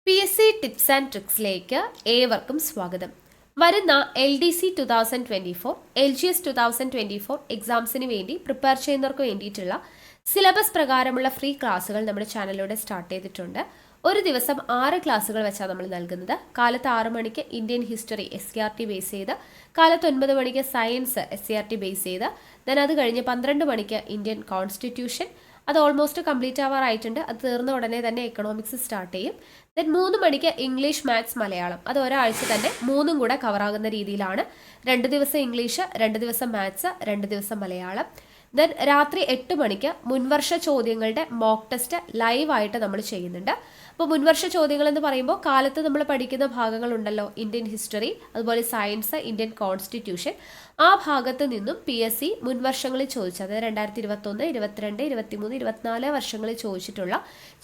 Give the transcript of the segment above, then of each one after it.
PSC tips and ട്രിക്സിലേക്ക് ഏവർക്കും സ്വാഗതം. വരുന്ന LDC 2024, LGS 2024 എക്സാംസിന് വേണ്ടി പ്രിപ്പയർ ചെയ്യുന്നവർക്ക് വേണ്ടിയിട്ടുള്ള സിലബസ് പ്രകാരമുള്ള ഫ്രീ ക്ലാസ്സുകൾ നമ്മുടെ ചാനലിലൂടെ സ്റ്റാർട്ട് ചെയ്തിട്ടുണ്ട്. ഒരു ദിവസം 6 ക്ലാസ്സുകൾ വെച്ചാണ് നമ്മൾ നൽകുന്നത്. കാലത്ത് 6 മണിക്ക് ഇന്ത്യൻ ഹിസ്റ്ററി SCRT ബേസ് ചെയ്ത്, കാലത്ത് 9 മണിക്ക് സയൻസ് SCRT ബേസ് ചെയ്ത്, ദെൻ അത് കഴിഞ്ഞ് 12 മണിക്ക് ഇന്ത്യൻ കോൺസ്റ്റിറ്റ്യൂഷൻ, അത് ഓൾമോസ്റ്റ് കംപ്ലീറ്റ് ആവാറായിട്ടുണ്ട്. അത് തീർന്ന ഉടനെ തന്നെ എക്കണോമിക്സ് സ്റ്റാർട്ട് ചെയ്യും. ദെൻ 3 മണിക്ക് ഇംഗ്ലീഷ്, മാത്സ്, മലയാളം, അത് ഒരാഴ്ച തന്നെ 3ഉം കൂടെ കവറാകുന്ന രീതിയിലാണ്. 2 ദിവസം ഇംഗ്ലീഷ്, 2 ദിവസം മാത്സ്, 2 ദിവസം മലയാളം. ദെൻ രാത്രി 8 മണിക്ക് മുൻവർഷ ചോദ്യങ്ങളുടെ മോക്ക് ടെസ്റ്റ് ലൈവായിട്ട് നമ്മൾ ചെയ്യുന്നുണ്ട്. അപ്പോൾ മുൻവർഷ ചോദ്യങ്ങൾ എന്ന് പറയുമ്പോൾ കാലത്ത് നമ്മൾ പഠിക്കുന്ന ഭാഗങ്ങളുണ്ടല്ലോ, ഇന്ത്യൻ ഹിസ്റ്ററി, അതുപോലെ സയൻസ്, ഇന്ത്യൻ കോൺസ്റ്റിറ്റ്യൂഷൻ, ആ ഭാഗത്ത് നിന്നും PSC മുൻവർഷങ്ങളിൽ ചോദിച്ചത്, അതായത് 2021, 22, 23, 24 വർഷങ്ങളിൽ ചോദിച്ചിട്ടുള്ള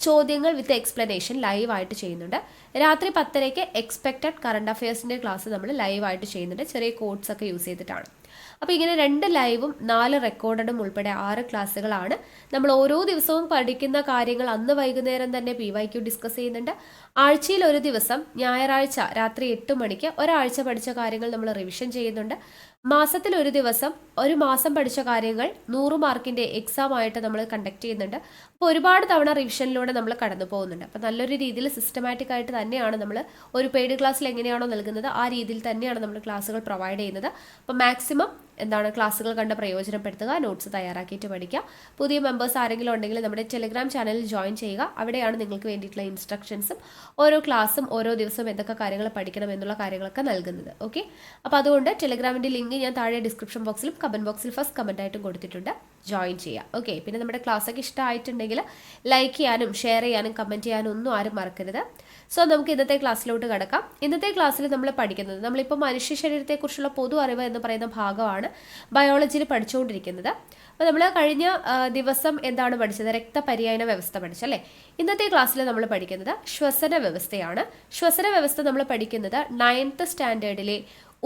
ചോദ്യങ്ങൾ വിത്ത് എക്സ്പ്ലനേഷൻ ലൈവായിട്ട് ചെയ്യുന്നുണ്ട്. രാത്രി 10:30 എക്സ്പെക്റ്റഡ് കറണ്ട് അഫയേഴ്സിൻ്റെ ക്ലാസ് നമ്മൾ ലൈവായിട്ട് ചെയ്യുന്നുണ്ട്, ചെറിയ കോഡ്സ് ഒക്കെ യൂസ് ചെയ്തിട്ടാണ്. അപ്പോൾ ഇങ്ങനെ 2 ലൈവും 4 റെക്കോർഡഡും ഉൾപ്പെടെ 6 ക്ലാസ്സുകളാണ്. നമ്മൾ ഓരോ ദിവസവും പഠിക്കുന്ന കാര്യങ്ങൾ അന്ന് വൈകുന്നേരം തന്നെ PYQ ഡിസ്കസ് ചെയ്യുന്നുണ്ട്. ആഴ്ചയിൽ ഒരു ദിവസം ഞായറാഴ്ച രാത്രി 8 മണിക്ക് ഒരാഴ്ച പഠിച്ച കാര്യങ്ങൾ നമ്മൾ റിവിഷൻ ചെയ്യുന്നുണ്ട്. മാസത്തിൽ ഒരു ദിവസം ഒരു മാസം പഠിച്ച കാര്യങ്ങൾ 100 മാർക്കിൻ്റെ എക്സാം ആയിട്ട് നമ്മൾ കണ്ടക്ട് ചെയ്യുന്നുണ്ട്. അപ്പോൾ ഒരുപാട് തവണ റിവിഷനിലൂടെ നമ്മൾ കടന്നു പോകുന്നുണ്ട്. അപ്പോൾ നല്ലൊരു രീതിയിൽ സിസ്റ്റമാറ്റിക് ആയിട്ട് തന്നെയാണ് നമ്മൾ ഒരു പെയ്ഡ് ക്ലാസ്സിൽ എങ്ങനെയാണോ നൽകുന്നത് ആ രീതിയിൽ തന്നെയാണ് നമ്മൾ ക്ലാസ്സുകൾ പ്രൊവൈഡ് ചെയ്യുന്നത്. അപ്പോൾ മാക്സിമം ക്ലാസ്സുകൾ കണ്ട് പ്രയോജനപ്പെടുത്തുക, നോട്ട്സ് തയ്യാറാക്കിയിട്ട് പഠിക്കുക. പുതിയ മെമ്പേഴ്സ് ആരെങ്കിലും ഉണ്ടെങ്കിൽ നമ്മുടെ ടെലിഗ്രാം ചാനലിൽ ജോയിൻ ചെയ്യുക. അവിടെയാണ് നിങ്ങൾക്ക് വേണ്ടിയിട്ടുള്ള ഇൻസ്ട്രക്ഷൻസും ഓരോ ക്ലാസ്സും ഓരോ ദിവസവും എന്തൊക്കെ കാര്യങ്ങൾ പഠിക്കണം എന്നുള്ള കാര്യങ്ങളൊക്കെ നൽകുന്നത്. ഓക്കെ, അപ്പോൾ അതുകൊണ്ട് ടെലിഗ്രാമിൻ്റെ ലിങ്ക് ഞാൻ താഴെ ഡിസ്ക്രിപ്ഷൻ ബോക്സിലും കമൻറ്റ് ബോക്സിൽ ഫസ്റ്റ് കമൻറ്റായിട്ടും കൊടുത്തിട്ടുണ്ട്, ജോയിൻ ചെയ്യുക. ഓക്കെ, പിന്നെ നമ്മുടെ ക്ലാസ്സൊക്കെ ഇഷ്ടമായിട്ടുണ്ടെങ്കിൽ ലൈക്ക് ചെയ്യാനും ഷെയർ ചെയ്യാനും കമൻറ്റ് ചെയ്യാനും ഒന്നും ആരും മറക്കരുത്. സോ നമുക്ക് ഇന്നത്തെ ക്ലാസ്സിലോട്ട് കിടക്കാം. ഇന്നത്തെ ക്ലാസ്സിൽ നമ്മൾ പഠിക്കുന്നത്, നമ്മളിപ്പോൾ മനുഷ്യ ശരീരത്തെക്കുറിച്ചുള്ള പൊതു അറിവ് എന്ന് പറയുന്ന ഭാഗമാണ് ബയോളജിയിൽ പഠിച്ചുകൊണ്ടിരിക്കുന്നത്. അപ്പോൾ നമ്മൾ കഴിഞ്ഞ ദിവസം എന്താണ് പഠിച്ചത്? രക്തപര്യായന വ്യവസ്ഥ പഠിച്ചല്ലേ. ഇന്നത്തെ ക്ലാസ്സിൽ നമ്മൾ പഠിക്കുന്നത് ശ്വസന വ്യവസ്ഥയാണ്. ശ്വസന വ്യവസ്ഥ നമ്മൾ പഠിക്കുന്നത് 9th സ്റ്റാൻഡേർഡിലെ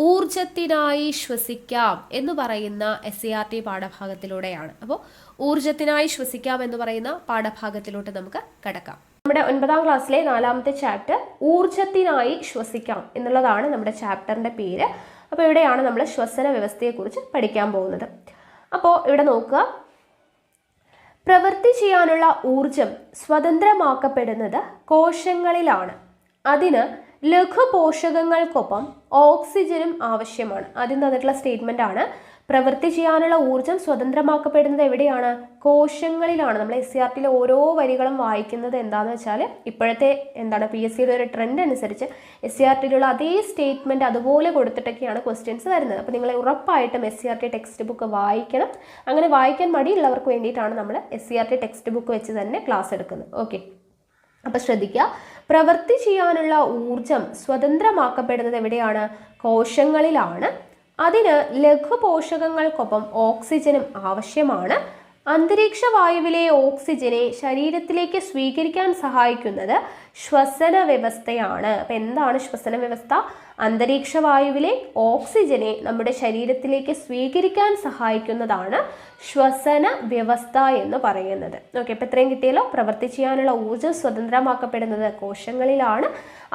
ഊർജത്തിനായി ശ്വസിക്കാം എന്ന് പറയുന്ന SCRT പാഠഭാഗത്തിലൂടെയാണ്. അപ്പോൾ ഊർജത്തിനായി ശ്വസിക്കാം എന്ന് പറയുന്ന പാഠഭാഗത്തിലോട്ട് നമുക്ക് കടക്കാം. നമ്മുടെ 9ാം ക്ലാസ്സിലെ 4ാമത്തെ ചാപ്റ്റർ ഊർജത്തിനായി ശ്വസിക്കാം എന്നുള്ളതാണ് നമ്മുടെ ചാപ്റ്ററിൻ്റെ പേര്. അപ്പോൾ ഇവിടെയാണ് നമ്മൾ ശ്വസന വ്യവസ്ഥയെക്കുറിച്ച് പഠിക്കാൻ പോകുന്നത്. അപ്പോൾ ഇവിടെ നോക്കുക, പ്രവൃത്തി ചെയ്യാനുള്ള ഊർജം സ്വതന്ത്രമാക്കപ്പെടുന്നത് കോശങ്ങളിലാണ്. അതിന് ലഘുപോഷകങ്ങൾക്കൊപ്പം ഓക്സിജനും ആവശ്യമാണ്. ആദ്യം തന്നിട്ടുള്ള സ്റ്റേറ്റ്മെൻ്റ് ആണ്, പ്രവൃത്തി ചെയ്യാനുള്ള ഊർജം സ്വതന്ത്രമാക്കപ്പെടുന്നത് എവിടെയാണ്? കോശങ്ങളിലാണ്. നമ്മൾ SCRTയിലെ ഓരോ വരികളും വായിക്കുന്നത് എന്താണെന്ന് വെച്ചാൽ ഇപ്പോഴത്തെ PSCയുടെ ഒരു ട്രെൻഡ് അനുസരിച്ച് SCRTയിലുള്ള അതേ സ്റ്റേറ്റ്മെൻറ്റ് അതുപോലെ കൊടുത്തിട്ടൊക്കെയാണ് ക്വസ്റ്റ്യൻസ് വരുന്നത്. അപ്പോൾ നിങ്ങൾ ഉറപ്പായിട്ടും SCRT ടെക്സ്റ്റ് ബുക്ക് വായിക്കണം. അങ്ങനെ വായിക്കാൻ മടിയുള്ളവർക്ക് വേണ്ടിയിട്ടാണ് നമ്മൾ SCRT ടെക്സ്റ്റ് ബുക്ക് വെച്ച് തന്നെ ക്ലാസ് എടുക്കുന്നത്. ഓക്കെ, അപ്പോൾ ശ്രദ്ധിക്കുക, പ്രവൃത്തി ചെയ്യാനുള്ള ഊർജം സ്വതന്ത്രമാക്കപ്പെടുന്നത് എവിടെയാണ്? കോശങ്ങളിലാണ്. അതിന് ലഘുപോഷകങ്ങൾക്കൊപ്പം ഓക്സിജനും ആവശ്യമാണ്. അന്തരീക്ഷ വായുവിലെ ഓക്സിജനെ ശരീരത്തിലേക്ക് സ്വീകരിക്കാൻ സഹായിക്കുന്നത് ശ്വസന വ്യവസ്ഥയാണ്. അപ്പം എന്താണ് ശ്വസന വ്യവസ്ഥ? അന്തരീക്ഷ വായുവിലെ ഓക്സിജനെ നമ്മുടെ ശരീരത്തിലേക്ക് സ്വീകരിക്കാൻ സഹായിക്കുന്നതാണ് ശ്വസന വ്യവസ്ഥ എന്ന് പറയുന്നത്. ഓക്കെ, അപ്പം ഇത്രയും കിട്ടിയല്ലോ. പ്രവൃത്തി ചെയ്യാനുള്ള ഊർജ്ജം സ്വതന്ത്രമാക്കപ്പെടുന്നത് കോശങ്ങളിലാണ്.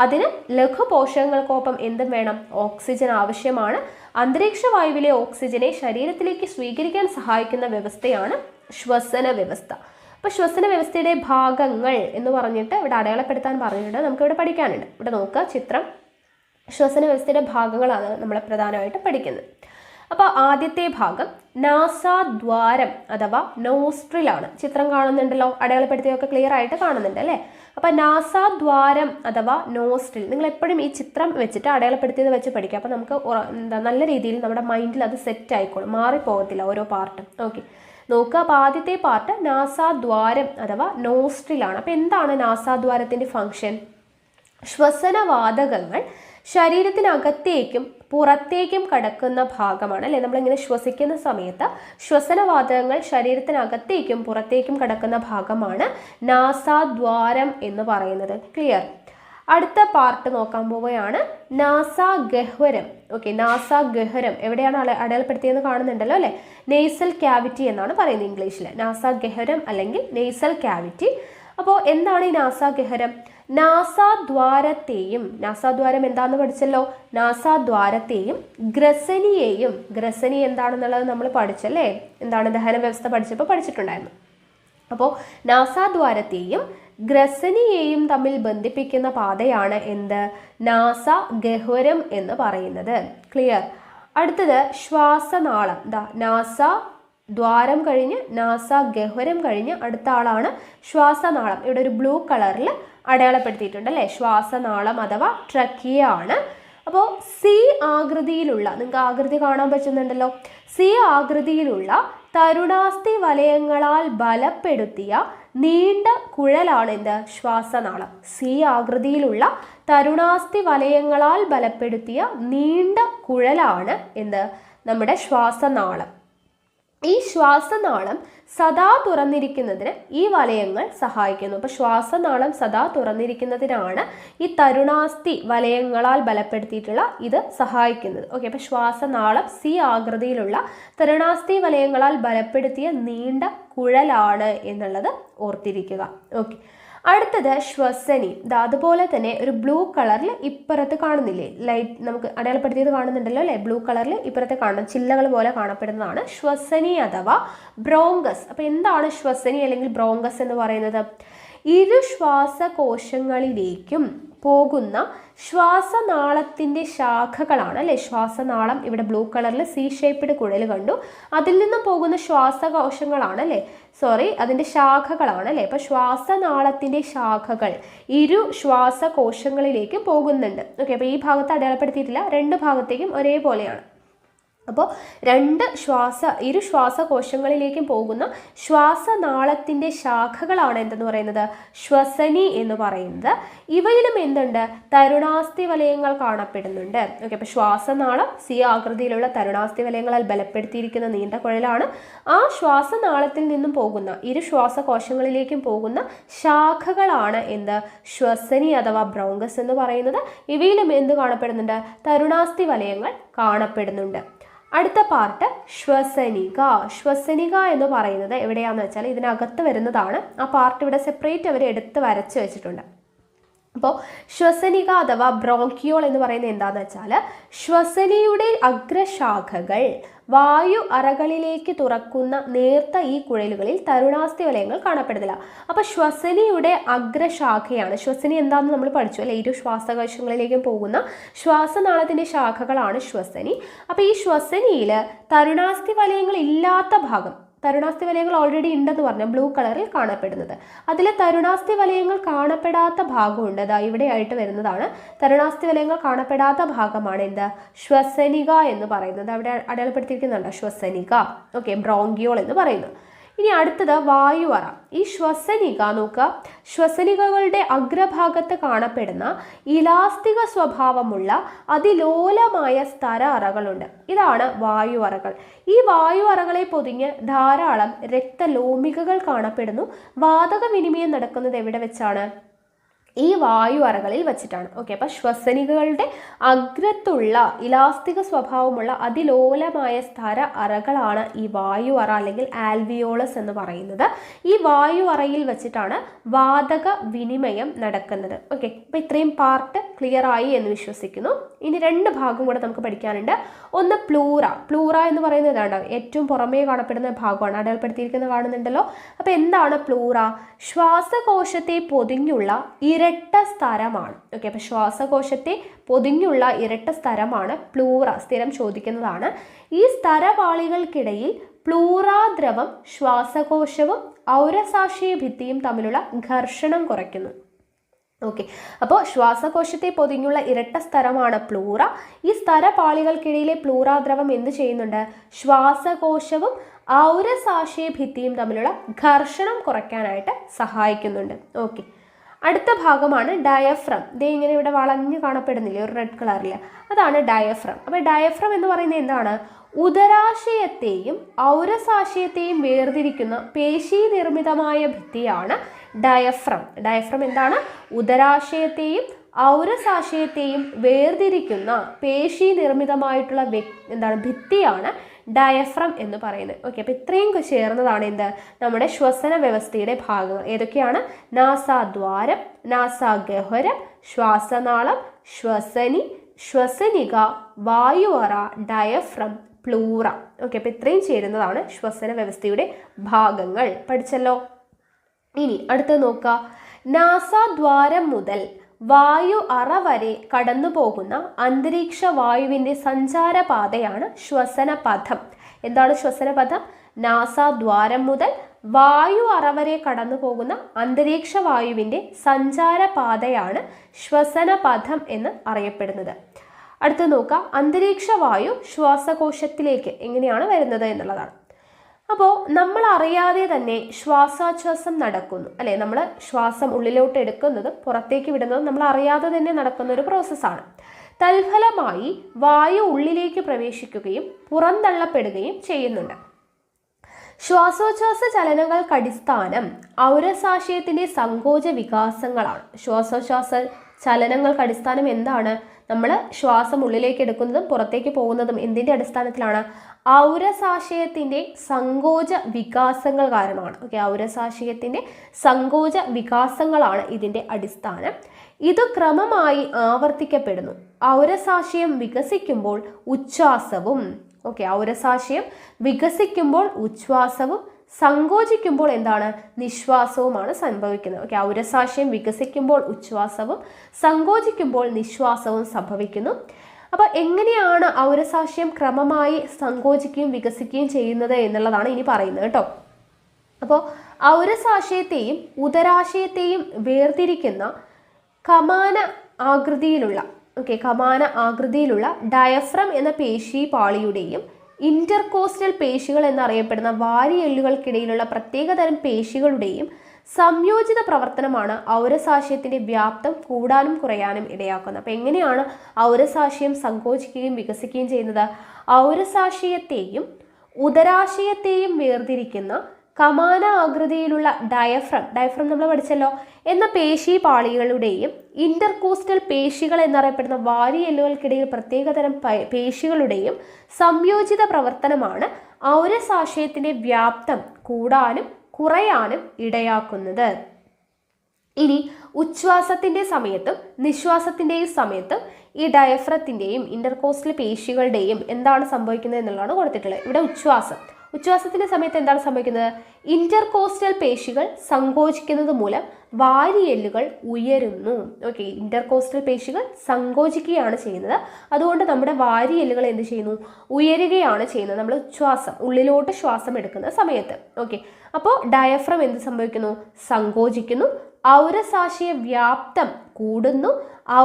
അതിന് ലഘുപോഷകങ്ങൾക്കൊപ്പം എന്തും വേണം? ഓക്സിജൻ ആവശ്യമാണ്. അന്തരീക്ഷ വായുവിലെ ഓക്സിജനെ ശരീരത്തിലേക്ക് സ്വീകരിക്കാൻ സഹായിക്കുന്ന വ്യവസ്ഥയാണ് ശ്വസന വ്യവസ്ഥ. അപ്പോൾ ശ്വസന വ്യവസ്ഥയുടെ ഭാഗങ്ങൾ എന്ന് പറഞ്ഞിട്ട് ഇവിടെ അടയാളപ്പെടുത്താൻ പറഞ്ഞിട്ടുണ്ട്, നമുക്കിവിടെ പഠിക്കാനുണ്ട്. ഇവിടെ നോക്കുക, ചിത്രം ശ്വസന വ്യവസ്ഥയുടെ ഭാഗങ്ങളാണ് നമ്മൾ പ്രധാനമായിട്ട് പഠിക്കുന്നത്. അപ്പോൾ ആദ്യത്തെ ഭാഗം നാസാദ്വാരം അഥവാ നോസ്ട്രിലാണ്. ചിത്രം കാണുന്നുണ്ടല്ലോ, അടയാളപ്പെടുത്തിയൊക്കെ ക്ലിയർ ആയിട്ട് കാണുന്നുണ്ട് അല്ലേ. അപ്പോൾ നാസാദ്വാരം അഥവാ നോസ്ട്രിൽ, നിങ്ങൾ എപ്പോഴും ഈ ചിത്രം വെച്ചിട്ട് അടയാളപ്പെടുത്തിയത് വെച്ച് പഠിക്കുക. അപ്പോൾ നമുക്ക് നല്ല രീതിയിൽ നമ്മുടെ മൈൻഡിൽ അത് സെറ്റ് ആയിക്കോളും, മാറിപ്പോകത്തില്ല ഓരോ പാർട്ടും. ഓക്കെ, നോക്കുക. അപ്പോൾ ആദ്യത്തെ പാർട്ട് നാസാദ്വാരം അഥവാ നോസ്ട്രിലാണ്. അപ്പോൾ എന്താണ് നാസാദ്വാരത്തിൻ്റെ ഫംഗ്ഷൻ? ശ്വസനവാതകങ്ങൾ ശരീരത്തിനകത്തേക്കും പുറത്തേക്കും കടക്കുന്ന ഭാഗമാണ് അല്ലേ. നമ്മളിങ്ങനെ ശ്വസിക്കുന്ന സമയത്ത് ശ്വസനവാതകങ്ങൾ ശരീരത്തിനകത്തേക്കും പുറത്തേക്കും കടക്കുന്ന ഭാഗമാണ് നാസാദ്വാരം എന്ന് പറയുന്നത്. ക്ലിയർ? അടുത്ത പാർട്ട് നോക്കാൻ പോവുകയാണ് നാസാഗഹ്വരം. ഓക്കെ, നാസാഗഹ്വരം എവിടെയാണ് അടയാളപ്പെടുത്തിയെന്ന് കാണുന്നുണ്ടല്ലോ അല്ലേ. നെയ്സൽ ക്യാവിറ്റി എന്നാണ് പറയുന്നത് ഇംഗ്ലീഷിൽ. നാസാഗഹ്വരം അല്ലെങ്കിൽ നെയ്സൽ ക്യാവിറ്റി അപ്പോൾ എന്താണ് ഈ നാസാഗഹ്വരം? നാസാദ്വാരത്തെയും, നാസാദ്വാരം എന്താണെന്ന് പഠിച്ചല്ലോ, നാസാദ്വാരത്തെയും ഗ്രസനിയെയും, ഗ്രസനി എന്താണെന്നുള്ളത് നമ്മൾ പഠിച്ചല്ലേ, എന്താണ് ദഹന വ്യവസ്ഥ പഠിച്ചപ്പോൾ പഠിച്ചിട്ടുണ്ടായിരുന്നു. അപ്പോൾ നാസാദ്വാരത്തെയും ഗ്രസനിയെയും തമ്മിൽ ബന്ധിപ്പിക്കുന്ന പാതയാണ് എന്ത്? നാസാഗഹ്വരം എന്ന് പറയുന്നത്. ക്ലിയർ? അടുത്തത് ശ്വാസനാളം. നാസ ദ്വാരം കഴിഞ്ഞ് നാസാഗഹ്വരം കഴിഞ്ഞ് അടുത്ത ആളാണ് ശ്വാസനാളം. ഇവിടെ ഒരു ബ്ലൂ കളറിൽ അടയാളപ്പെടുത്തിയിട്ടുണ്ട് അല്ലേ, ശ്വാസനാളം അഥവാ ട്രക്കിയ ആണ്. അപ്പോൾ സി ആകൃതിയിലുള്ള, നിങ്ങൾക്ക് ആകൃതി കാണാൻ പറ്റുന്നുണ്ടല്ലോ, സി ആകൃതിയിലുള്ള തരുണാസ്ഥി വലയങ്ങളാൽ ബലപ്പെടുത്തിയ നീണ്ട കുഴലാണ് എന്ത്? ശ്വാസനാളം. സി ആകൃതിയിലുള്ള തരുണാസ്ഥി വലയങ്ങളാൽ ബലപ്പെടുത്തിയ നീണ്ട കുഴലാണ് എന്ത്? നമ്മുടെ ശ്വാസനാളം. ഈ ശ്വാസനാളം സദാ തുറന്നിരിക്കുന്നതിന് ഈ വലയങ്ങൾ സഹായിക്കുന്നു. അപ്പോൾ ശ്വാസനാളം സദാ തുറന്നിരിക്കുന്നതിനാണ് ഈ തരുണാസ്ഥി വലയങ്ങളാൽ ബലപ്പെടുത്തിയിട്ടുള്ള ഇത് സഹായിക്കുന്നത്. ഓക്കെ, അപ്പോൾ ശ്വാസനാളം സി ആകൃതിയിലുള്ള തരുണാസ്ഥി വലയങ്ങളാൽ ബലപ്പെടുത്തിയ നീണ്ട കുഴലാണ് എന്നുള്ളത് ഓർത്തിരിക്കുക. ഓക്കെ, അടുത്തത് ശ്വസനി. അതുപോലെ തന്നെ ഒരു ബ്ലൂ കളറിൽ ഇപ്പുറത്ത് കാണുന്നില്ലേ, ലൈറ്റ് നമുക്ക് അടയാളപ്പെടുത്തിയത് കാണുന്നുണ്ടല്ലോ അല്ലേ, ബ്ലൂ കളറിൽ ഇപ്പുറത്ത് കാണുന്ന ചില്ലകൾ പോലെ കാണപ്പെടുന്നതാണ് ശ്വസനി അഥവാ ബ്രോങ്കസ്. അപ്പോൾ എന്താണ് ശ്വസനി അല്ലെങ്കിൽ ബ്രോങ്കസ് എന്ന് പറയുന്നത്? ഇരു ശ്വാസകോശങ്ങളിലേക്കും പോകുന്ന ശ്വാസനാളത്തിൻ്റെ ശാഖകളാണ് അല്ലേ. ശ്വാസനാളം ഇവിടെ ബ്ലൂ കളറിൽ സി ഷേപ്പ്ഡ് കുഴൽ കണ്ടു, അതിൽ നിന്നും പോകുന്ന ശ്വാസകോശങ്ങളാണ് അല്ലേ, അതിൻ്റെ ശാഖകളാണ് അല്ലേ. അപ്പോൾ ശ്വാസനാളത്തിൻ്റെ ശാഖകൾ ഇരു ശ്വാസകോശങ്ങളിലേക്ക് പോകുന്നുണ്ട്. ഓക്കെ, അപ്പോൾ ഈ ഭാഗത്ത് അടയാളപ്പെടുത്തിയിട്ടില്ല, രണ്ട് ഭാഗത്തേക്കും ഒരേപോലെയാണ്. അപ്പോൾ ഇരു ശ്വാസകോശങ്ങളിലേക്കും പോകുന്ന ശ്വാസനാളത്തിൻ്റെ ശാഖകളാണ് എന്തെന്ന് പറയുന്നത്? ശ്വസനി എന്ന് പറയുന്നത്. ഇവയിലും എന്തുണ്ട്? തരുണാസ്ഥി വലയങ്ങൾ കാണപ്പെടുന്നുണ്ട്. ഓക്കെ, അപ്പോൾ ശ്വാസനാളം സി ആകൃതിയിലുള്ള തരുണാസ്ഥി വലയങ്ങളാൽ ബലപ്പെടുത്തിയിരിക്കുന്ന നീണ്ട കുഴലാണ്. ആ ശ്വാസനാളത്തിൽ നിന്നും പോകുന്ന ഇരു ശ്വാസകോശങ്ങളിലേക്കും പോകുന്ന ശാഖകളാണ് എന്ത്? ശ്വസനി അഥവാ ബ്രോങ്കസ് എന്ന് പറയുന്നത്. ഇവയിലും എന്ത് കാണപ്പെടുന്നുണ്ട്? തരുണാസ്ഥി വലയങ്ങൾ കാണപ്പെടുന്നുണ്ട്. അടുത്ത പാർട്ട് ശ്വസനിക. ശ്വസനിക എന്ന് പറയുന്നത് എവിടെയാണെന്ന് വെച്ചാൽ ഇതിനകത്ത് വരുന്നതാണ്. ആ പാർട്ട് ഇവിടെ സെപ്പറേറ്റ് അവർ എടുത്ത് വരച്ച് വെച്ചിട്ടുണ്ട്. അപ്പോൾ ശ്വസനിക അഥവാ ബ്രോങ്കിയോൾ എന്ന് പറയുന്നത് എന്താണെന്ന് വെച്ചാൽ ശ്വസനിയുടെ അഗ്രശാഖകൾ വായു അറകളിലേക്ക് തുറക്കുന്ന നേർത്ത ഈ കുഴലുകളിൽ തരുണാസ്ഥി വലയങ്ങൾ കാണപ്പെടുന്നില്ല. അപ്പോൾ ശ്വസനിയുടെ അഗ്രശാഖയാണ്. ശ്വസനി എന്താണെന്ന് നമ്മൾ പഠിച്ചു അല്ലെ, ഇരു ശ്വാസകോശങ്ങളിലേക്കും പോകുന്ന ശ്വാസനാളത്തിൻ്റെ ശാഖകളാണ് ശ്വസനി. അപ്പോൾ ഈ ശ്വസനിയിൽ തരുണാസ്ഥി വലയങ്ങൾ ഇല്ലാത്ത ഭാഗം, തരുണാസ്ഥി വലയങ്ങൾ ഓൾറെഡി ഉണ്ടെന്ന് പറഞ്ഞാൽ ബ്ലൂ കളറിൽ കാണപ്പെടുന്നത്, അതിലെ തരുണാസ്ഥി വലയങ്ങൾ കാണപ്പെടാത്ത ഭാഗമുണ്ട്. ഇവിടെ ആയിട്ട് വരുന്നതാണ്. തരുണാസ്ഥി വലയങ്ങൾ കാണപ്പെടാത്ത ഭാഗമാണ് എന്ത്? ശ്വസനിക എന്ന് പറയുന്നത്. അവിടെ അടയാളപ്പെടുത്തിയിരിക്കുന്നുണ്ട് ശ്വസനിക. ഓക്കെ, ബ്രോങ്കിയോൾ എന്ന് പറയുന്നു. ഇനി അടുത്തത് വായു അറ. ഈ ശ്വസനിക നോക്കുക, ശ്വസനികകളുടെ അഗ്രഭാഗത്ത് കാണപ്പെടുന്ന ഇലാസ്തിക സ്വഭാവമുള്ള അതിലോലമായ സ്തര അറകളുണ്ട്. ഇതാണ് വായു അറകൾ. ഈ വായു അറകളെ പൊതിഞ്ഞ് ധാരാളം രക്തലോമികകൾ കാണപ്പെടുന്നു. വാതക വിനിമയം നടക്കുന്നത് എവിടെ വെച്ചാണ്? ഈ വായു അറകളിൽ വെച്ചിട്ടാണ്. ഓക്കെ, അപ്പോൾ ശ്വസനികകളുടെ അഗ്രത്തുള്ള ഇലാസ്തിക സ്വഭാവമുള്ള അതിലോലമായ സ്തര അറകളാണ് ഈ വായു അറ അല്ലെങ്കിൽ ആൽവിയോളസ് എന്ന് പറയുന്നത്. ഈ വായു അറയിൽ വെച്ചിട്ടാണ് വാതക വിനിമയം നടക്കുന്നത്. ഓക്കെ, അപ്പോൾ ഇത്രയും പാർട്ട് ക്ലിയർ ആയി എന്ന് വിശ്വസിക്കുന്നു. ഇനി രണ്ട് ഭാഗം കൂടെ നമുക്ക് പഠിക്കാനുണ്ട്. ഒന്ന് പ്ലൂറ. പ്ലൂറ എന്ന് പറയുന്നത് ഏതാണ്? ഏറ്റവും പുറമേ കാണപ്പെടുന്ന ഭാഗമാണ്, അടയാളപ്പെടുത്തിയിരിക്കുന്നത് കാണുന്നുണ്ടല്ലോ. അപ്പോൾ എന്താണ് പ്ലൂറ? ശ്വാസകോശത്തെ പൊതിഞ്ഞുള്ള ഇരട്ട സ്ഥലമാണ്. ഓക്കെ, അപ്പോൾ ശ്വാസകോശത്തെ പൊതിഞ്ഞുള്ള ഇരട്ട സ്ഥലമാണ് പ്ലൂറ. സ്ഥിരം ചോദിക്കുന്നതാണ്. ഈ സ്ഥലപാളികൾക്കിടയിൽ പ്ലൂറാദ്രവം ശ്വാസകോശവും ഔരസാശയ ഭിത്തിയും തമ്മിലുള്ള ഘർഷണം കുറയ്ക്കുന്നു. ഓക്കെ, അപ്പോൾ ശ്വാസകോശത്തെ പൊതിഞ്ഞുള്ള ഇരട്ട സ്ഥലമാണ് പ്ലൂറ. ഈ സ്ഥലപാളികൾക്കിടയിലെ പ്ലൂറാദ്രവം എന്ത് ചെയ്യുന്നുണ്ട്? ശ്വാസകോശവും ഔരസാശയ ഭിത്തിയും തമ്മിലുള്ള ഘർഷണം കുറയ്ക്കാനായിട്ട് സഹായിക്കുന്നുണ്ട്. ഓക്കെ, അടുത്ത ഭാഗമാണ് ഡയഫ്രം. ദേ ഇങ്ങനെ ഇവിടെ വളഞ്ഞ് കാണപ്പെടുന്നില്ലേ ഒരു റെഡ് കളറിൽ, അതാണ് ഡയഫ്രം. അപ്പോൾ ഡയഫ്രം എന്ന് പറയുന്നത് എന്താണ്? ഉദരാശയത്തെയും ഔരസാശയത്തെയും വേർതിരിക്കുന്ന പേശി നിർമ്മിതമായ ഭിത്തിയാണ് ഡയഫ്രം. ഡയഫ്രം എന്താണ്? ഉദരാശയത്തെയും ഔരസാശയത്തെയും വേർതിരിക്കുന്ന പേശി നിർമ്മിതമായിട്ടുള്ള ഭിത്തിയാണ് ഡയഫ്രം എന്ന് പറയുന്നത്. ഓക്കെ, അപ്പോൾ ഇത്രയും ചേർന്നതാണ് എന്ത് നമ്മുടെ ശ്വസന വ്യവസ്ഥയുടെ ഭാഗങ്ങൾ. ഏതൊക്കെയാണ്? നാസാദ്വാരം, നാസാഗഹ്വരം, ശ്വാസനാളം, ശ്വസനി, ശ്വസനിക, വായുവറ, ഡയഫ്രം, പ്ലൂറ. ഓക്കെ, അപ്പോൾ ഇത്രയും ചേരുന്നതാണ് ശ്വസന വ്യവസ്ഥയുടെ ഭാഗങ്ങൾ. പഠിച്ചല്ലോ. ഇനി അടുത്ത് നോക്കുക. നാസാദ്വാരം മുതൽ വായു അറ വരെ കടന്നു പോകുന്ന അന്തരീക്ഷ വായുവിൻ്റെ സഞ്ചാരപാതയാണ് ശ്വസനപഥം. എന്താണ് ശ്വസനപഥം? നാസാദ്വാരം മുതൽ വായു അറ വരെ കടന്നു പോകുന്ന അന്തരീക്ഷ വായുവിൻ്റെ സഞ്ചാരപാതയാണ് ശ്വസനപഥം എന്ന് അറിയപ്പെടുന്നത്. അടുത്ത് നോക്കുക. അന്തരീക്ഷ വായു ശ്വാസകോശത്തിലേക്ക് എങ്ങനെയാണ് വരുന്നത് എന്നുള്ളതാണ്. അപ്പോൾ നമ്മൾ അറിയാതെ തന്നെ ശ്വാസോച്ഛ്വാസം നടക്കുന്നു, അല്ലെ? നമ്മൾ ശ്വാസം ഉള്ളിലോട്ട് എടുക്കുന്നതും പുറത്തേക്ക് വിടുന്നതും നമ്മൾ അറിയാതെ തന്നെ നടക്കുന്ന ഒരു പ്രോസസ്സാണ്. തൽഫലമായി വായു ഉള്ളിലേക്ക് പ്രവേശിക്കുകയും പുറന്തള്ളപ്പെടുകയും ചെയ്യുന്നുണ്ട്. ശ്വാസോച്ഛ്വാസ ചലനങ്ങൾക്ക് അടിസ്ഥാനം ഔരസാശയത്തിൻ്റെ സങ്കോച വികാസങ്ങളാണ്. ശ്വാസോച്ഛ്വാസ ചലനങ്ങൾക്ക് അടിസ്ഥാനം എന്താണ്? നമ്മൾ ശ്വാസം ഉള്ളിലേക്ക് എടുക്കുന്നതും പുറത്തേക്ക് പോകുന്നതും എന്തിൻ്റെ അടിസ്ഥാനത്തിലാണ്? ഔരസാശയത്തിൻ്റെ സങ്കോച വികാസങ്ങൾ കാരണമാണ്. ഓക്കെ, ഔരസാശയത്തിൻ്റെ സങ്കോച വികാസങ്ങളാണ് ഇതിൻ്റെ അടിസ്ഥാനം. ഇത് ക്രമമായി ആവർത്തിക്കപ്പെടുന്നു. ഔരസാശയം വികസിക്കുമ്പോൾ ഉച്ഛ്വാസവും, ഓക്കെ, ഔരസാശയം വികസിക്കുമ്പോൾ ഉച്ഛ്വാസവും സങ്കോചിക്കുമ്പോൾ എന്താണ്? നിശ്വാസവുമാണ് സംഭവിക്കുന്നത്. ഓക്കെ, ഔരസാശയം വികസിക്കുമ്പോൾ ഉച്ഛ്വാസവും സങ്കോചിക്കുമ്പോൾ നിശ്വാസവും സംഭവിക്കുന്നു. അപ്പോൾ എങ്ങനെയാണ് ഔരസാശയം ക്രമമായി സങ്കോചിക്കുകയും വികസിക്കുകയും ചെയ്യുന്നത് എന്നുള്ളതാണ് ഇനി പറയുന്നത് കേട്ടോ. അപ്പോൾ ഔരസാശയത്തെയും ഉദരാശയത്തെയും വേർതിരിക്കുന്ന കമാന ആകൃതിയിലുള്ള ഡയഫ്രം എന്ന പേശി പാളിയുടെയും ഇന്റർകോസ്റ്റൽ പേശികൾ എന്നറിയപ്പെടുന്ന വാരിയെല്ലുകൾക്കിടയിലുള്ള പ്രത്യേകതരം പേശികളുടെയും സംയോജിത പ്രവർത്തനമാണ് ഔരസാശയത്തിൻ്റെ വ്യാപ്തം കൂടാനും കുറയാനും ഇടയാക്കുന്നത്. അപ്പോൾ എങ്ങനെയാണ് ഔരസാശയം സങ്കോചിക്കുകയും വികസിക്കുകയും ചെയ്യുന്നത്? ഔരസാശയത്തെയും ഉദരാശയത്തെയും വേർതിരിക്കുന്ന കമാന ആകൃതിയിലുള്ള ഡയഫ്രം നമ്മൾ പഠിച്ചല്ലോ എന്ന പേശി പാളികളുടെയും ഇന്റർകോസ്റ്റൽ പേശികൾ എന്നറിയപ്പെടുന്ന വാരിയെല്ലുകൾക്കിടയിൽ പ്രത്യേകതരം പേശികളുടെയും സംയോജിത പ്രവർത്തനമാണ് ഔരസാശയത്തിൻ്റെ വ്യാപ്തം കൂടാനും കുറയാനും ഇടയാക്കുന്നത്. ഇനി ഉച്ഛ്വാസത്തിൻ്റെ സമയത്തും നിശ്വാസത്തിൻ്റെയും സമയത്തും ഈ ഡയഫ്രത്തിൻ്റെയും ഇന്റർകോസ്റ്റൽ പേശികളുടെയും എന്താണ് സംഭവിക്കുന്നത് എന്നുള്ളതാണ് കൊടുത്തിട്ടുള്ളത്. ഇവിടെ ഉച്ഛ്വാസത്തിൻ്റെ സമയത്ത് എന്താണ് സംഭവിക്കുന്നത്? ഇന്റർകോസ്റ്റൽ പേശികൾ സങ്കോചിക്കുന്നത് മൂലം വാരിയെല്ലുകൾ ഉയരുന്നു. ഓക്കെ, ഇന്റർകോസ്റ്റൽ പേശികൾ സങ്കോചിക്കുകയാണ് ചെയ്യുന്നത്. അതുകൊണ്ട് നമ്മുടെ വാരിയെല്ലുകൾ എന്ത് ചെയ്യുന്നു? ഉയരുകയാണ് ചെയ്യുന്നത്. നമ്മൾ ഉള്ളിലോട്ട് ശ്വാസം എടുക്കുന്ന സമയത്ത്. ഓക്കെ, അപ്പോൾ ഡയഫ്രം എന്ത് സംഭവിക്കുന്നു? സങ്കോചിക്കുന്നു. ഔരസാശയ വ്യാപ്തം കൂടുന്നു.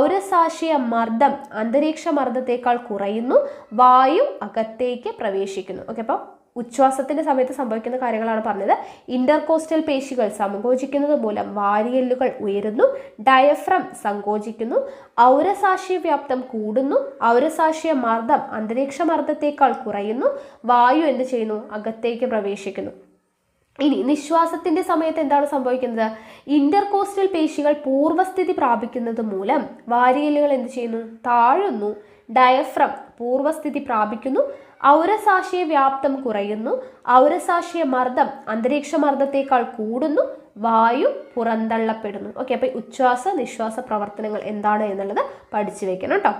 ഔരസാശയ മർദ്ദം അന്തരീക്ഷ മർദ്ദത്തേക്കാൾ കുറയുന്നു. വായു അകത്തേക്ക് പ്രവേശിക്കുന്നു. ഓക്കെ, അപ്പോൾ ഉച്ഛ്വാസത്തിന്റെ സമയത്ത് സംഭവിക്കുന്ന കാര്യങ്ങളാണ് പറഞ്ഞത്. ഇന്റർകോസ്റ്റൽ പേശികൾ സങ്കോചിക്കുന്നത് മൂലം വാരിയെല്ലുകൾ ഉയരുന്നു. ഡയഫ്രം സങ്കോചിക്കുന്നു. ഔരസാശയ വ്യാപ്തം കൂടുന്നു. ഔരസാശയ മർദ്ദം അന്തരീക്ഷ മർദ്ദത്തേക്കാൾ കുറയുന്നു. വായു എന്ത് ചെയ്യുന്നു? അകത്തേക്ക് പ്രവേശിക്കുന്നു. ഇനി നിശ്വാസത്തിന്റെ സമയത്ത് എന്താണ് സംഭവിക്കുന്നത്? ഇന്റർകോസ്റ്റൽ പേശികൾ പൂർവ്വസ്ഥിതി പ്രാപിക്കുന്നത് മൂലം വാരിയെല്ലുകൾ എന്ത് ചെയ്യുന്നു? താഴുന്നു. ഡയഫ്രം പൂർവ്വസ്ഥിതി പ്രാപിക്കുന്നു. ഔരസാശയ വ്യാപ്തം കുറയുന്നു. ഔരസാശയ മർദ്ദം അന്തരീക്ഷ മർദ്ദത്തേക്കാൾ കൂടുന്നു. വായു പുറന്തള്ളപ്പെടുന്നു. ഓക്കെ, അപ്പോൾ ഉച്ഛ്വാസ നിശ്വാസ പ്രവർത്തനങ്ങൾ എന്താണ് എന്നുള്ളത് പഠിച്ചു വെക്കണം കേട്ടോ.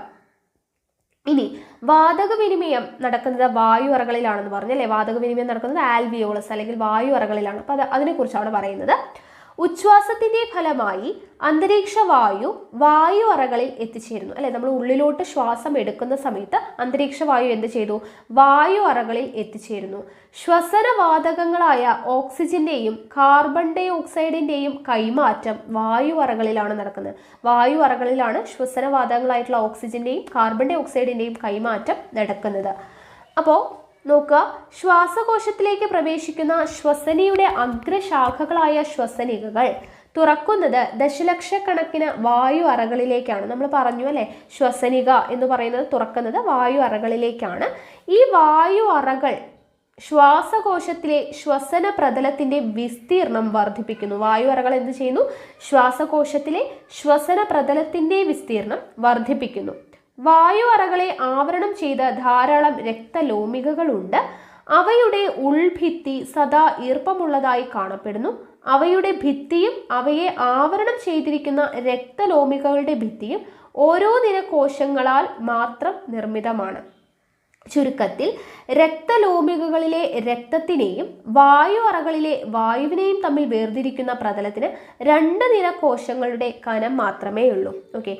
ഇനി വാതക വിനിമയം നടക്കുന്നത് വായു അറകളിലാണെന്ന് പറഞ്ഞല്ലേ. വാതക വിനിമയം നടക്കുന്നത് ആൽവിയോളസ് അല്ലെങ്കിൽ വായു അറകളിലാണ്. അപ്പോൾ അതിനെക്കുറിച്ചാണ് പറയുന്നത്. ഉച്ഛ്വാസത്തിന്റെ ഫലമായി അന്തരീക്ഷ വായു അറകളിൽ എത്തിച്ചേരുന്നു, അല്ലെ? നമ്മൾ ഉള്ളിലോട്ട് ശ്വാസം എടുക്കുന്ന സമയത്ത് അന്തരീക്ഷ വായു എന്ത് ചെയ്തു? വായു അറകളിൽ എത്തിച്ചേരുന്നു. ശ്വസനവാതകങ്ങളായ ഓക്സിജന്റെയും കാർബൺ ഡൈ ഓക്സൈഡിന്റെയും കൈമാറ്റം വായു അറകളിലാണ് നടക്കുന്നത്. വായു അറകളിലാണ് ശ്വസനവാതകങ്ങളായിട്ടുള്ള ഓക്സിജന്റെയും കാർബൺ ഡൈ ഓക്സൈഡിന്റെയും കൈമാറ്റം നടക്കുന്നത്. അപ്പോൾ നോക്കുക, ശ്വാസകോശത്തിലേക്ക് പ്രവേശിക്കുന്ന ശ്വസനിയുടെ അഗ്രശാഖകളായ ശ്വസനികകൾ തുറക്കുന്നത് ദശലക്ഷക്കണക്കിന് വായു അറകളിലേക്കാണ്. നമ്മൾ പറഞ്ഞു അല്ലെ, ശ്വസനിക എന്ന് പറയുന്നത് തുറക്കുന്നത് വായു അറകളിലേക്കാണ്. ഈ വായു അറകൾ ശ്വാസകോശത്തിലെ ശ്വസന പ്രതലത്തിന്റെ വിസ്തീർണം വർദ്ധിപ്പിക്കുന്നു. വായു അറകൾ എന്ത് ചെയ്യുന്നു? ശ്വാസകോശത്തിലെ ശ്വസന പ്രതലത്തിന്റെ വിസ്തീർണം വർദ്ധിപ്പിക്കുന്നു. വായു അറകളെ ആവരണം ചെയ്ത ധാരാളം രക്തലോമികകളുണ്ട്. അവയുടെ ഉൾഭിത്തി സദാ ഈർപ്പമുള്ളതായി കാണപ്പെടുന്നു. അവയുടെ ഭിത്തിയും അവയെ ആവരണം ചെയ്തിരിക്കുന്ന രക്തലോമികളുടെ ഭിത്തിയും ഓരോ നിര കോശങ്ങളാൽ മാത്രം നിർമ്മിതമാണ്. ചുരുക്കത്തിൽ രക്തലോമികകളിലെ രക്തത്തിനെയും വായു അറകളിലെ വായുവിനെയും തമ്മിൽ വേർതിരിക്കുന്ന പ്രതലത്തിന് 2 നിര കോശങ്ങളുടെ കനം മാത്രമേ ഉള്ളൂ. ഓക്കെ,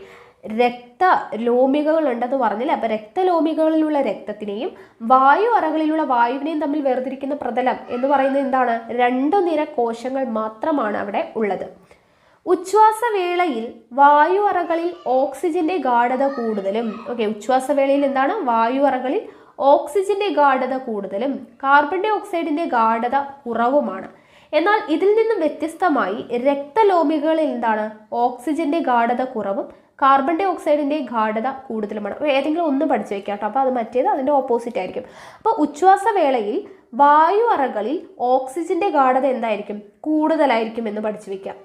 രക്തലോമികകൾ ഉണ്ടെന്ന് പറഞ്ഞില്ല. അപ്പൊ രക്തലോമികളിലുള്ള രക്തത്തിനെയും വായു അറകളിലുള്ള വായുവിനെയും തമ്മിൽ വേർതിരിക്കുന്ന പ്രതലം എന്ന് പറയുന്നത് എന്താണ്? 2 നിര കോശങ്ങൾ മാത്രമാണ് അവിടെ ഉള്ളത്. ഉച്ഛ്വാസവേളയിൽ വായു അറകളിൽ ഓക്സിജന്റെ ഗാഢത കൂടുതലും, ഓക്കെ, ഉച്ഛ്വാസവേളയിൽ എന്താണ്? വായു അറകളിൽ ഓക്സിജന്റെ ഗാഢത കൂടുതലും കാർബൺ ഡൈ ഓക്സൈഡിന്റെ ഗാഢത കുറവുമാണ്. എന്നാൽ ഇതിൽ നിന്നും വ്യത്യസ്തമായി രക്തലോമികളിൽ എന്താണ്? ഓക്സിജന്റെ ഗാഢത കുറവും കാർബൺ ഡൈ ഓക്സൈഡിന്റെ ഗാഢത കൂടുതലുമാണ്. ഏതെങ്കിലും ഒന്ന് പഠിച്ചു വെക്കാം കേട്ടോ. അപ്പോൾ അത് മറ്റേത് അതിന്റെ ഓപ്പോസിറ്റ് ആയിരിക്കും. അപ്പോൾ ഉച്ഛ്വാസവേളയിൽ വായു അറകളിൽ ഓക്സിജന്റെ ഗാഢത എന്തായിരിക്കും? കൂടുതലായിരിക്കും എന്ന് പഠിച്ചു വെക്കാം.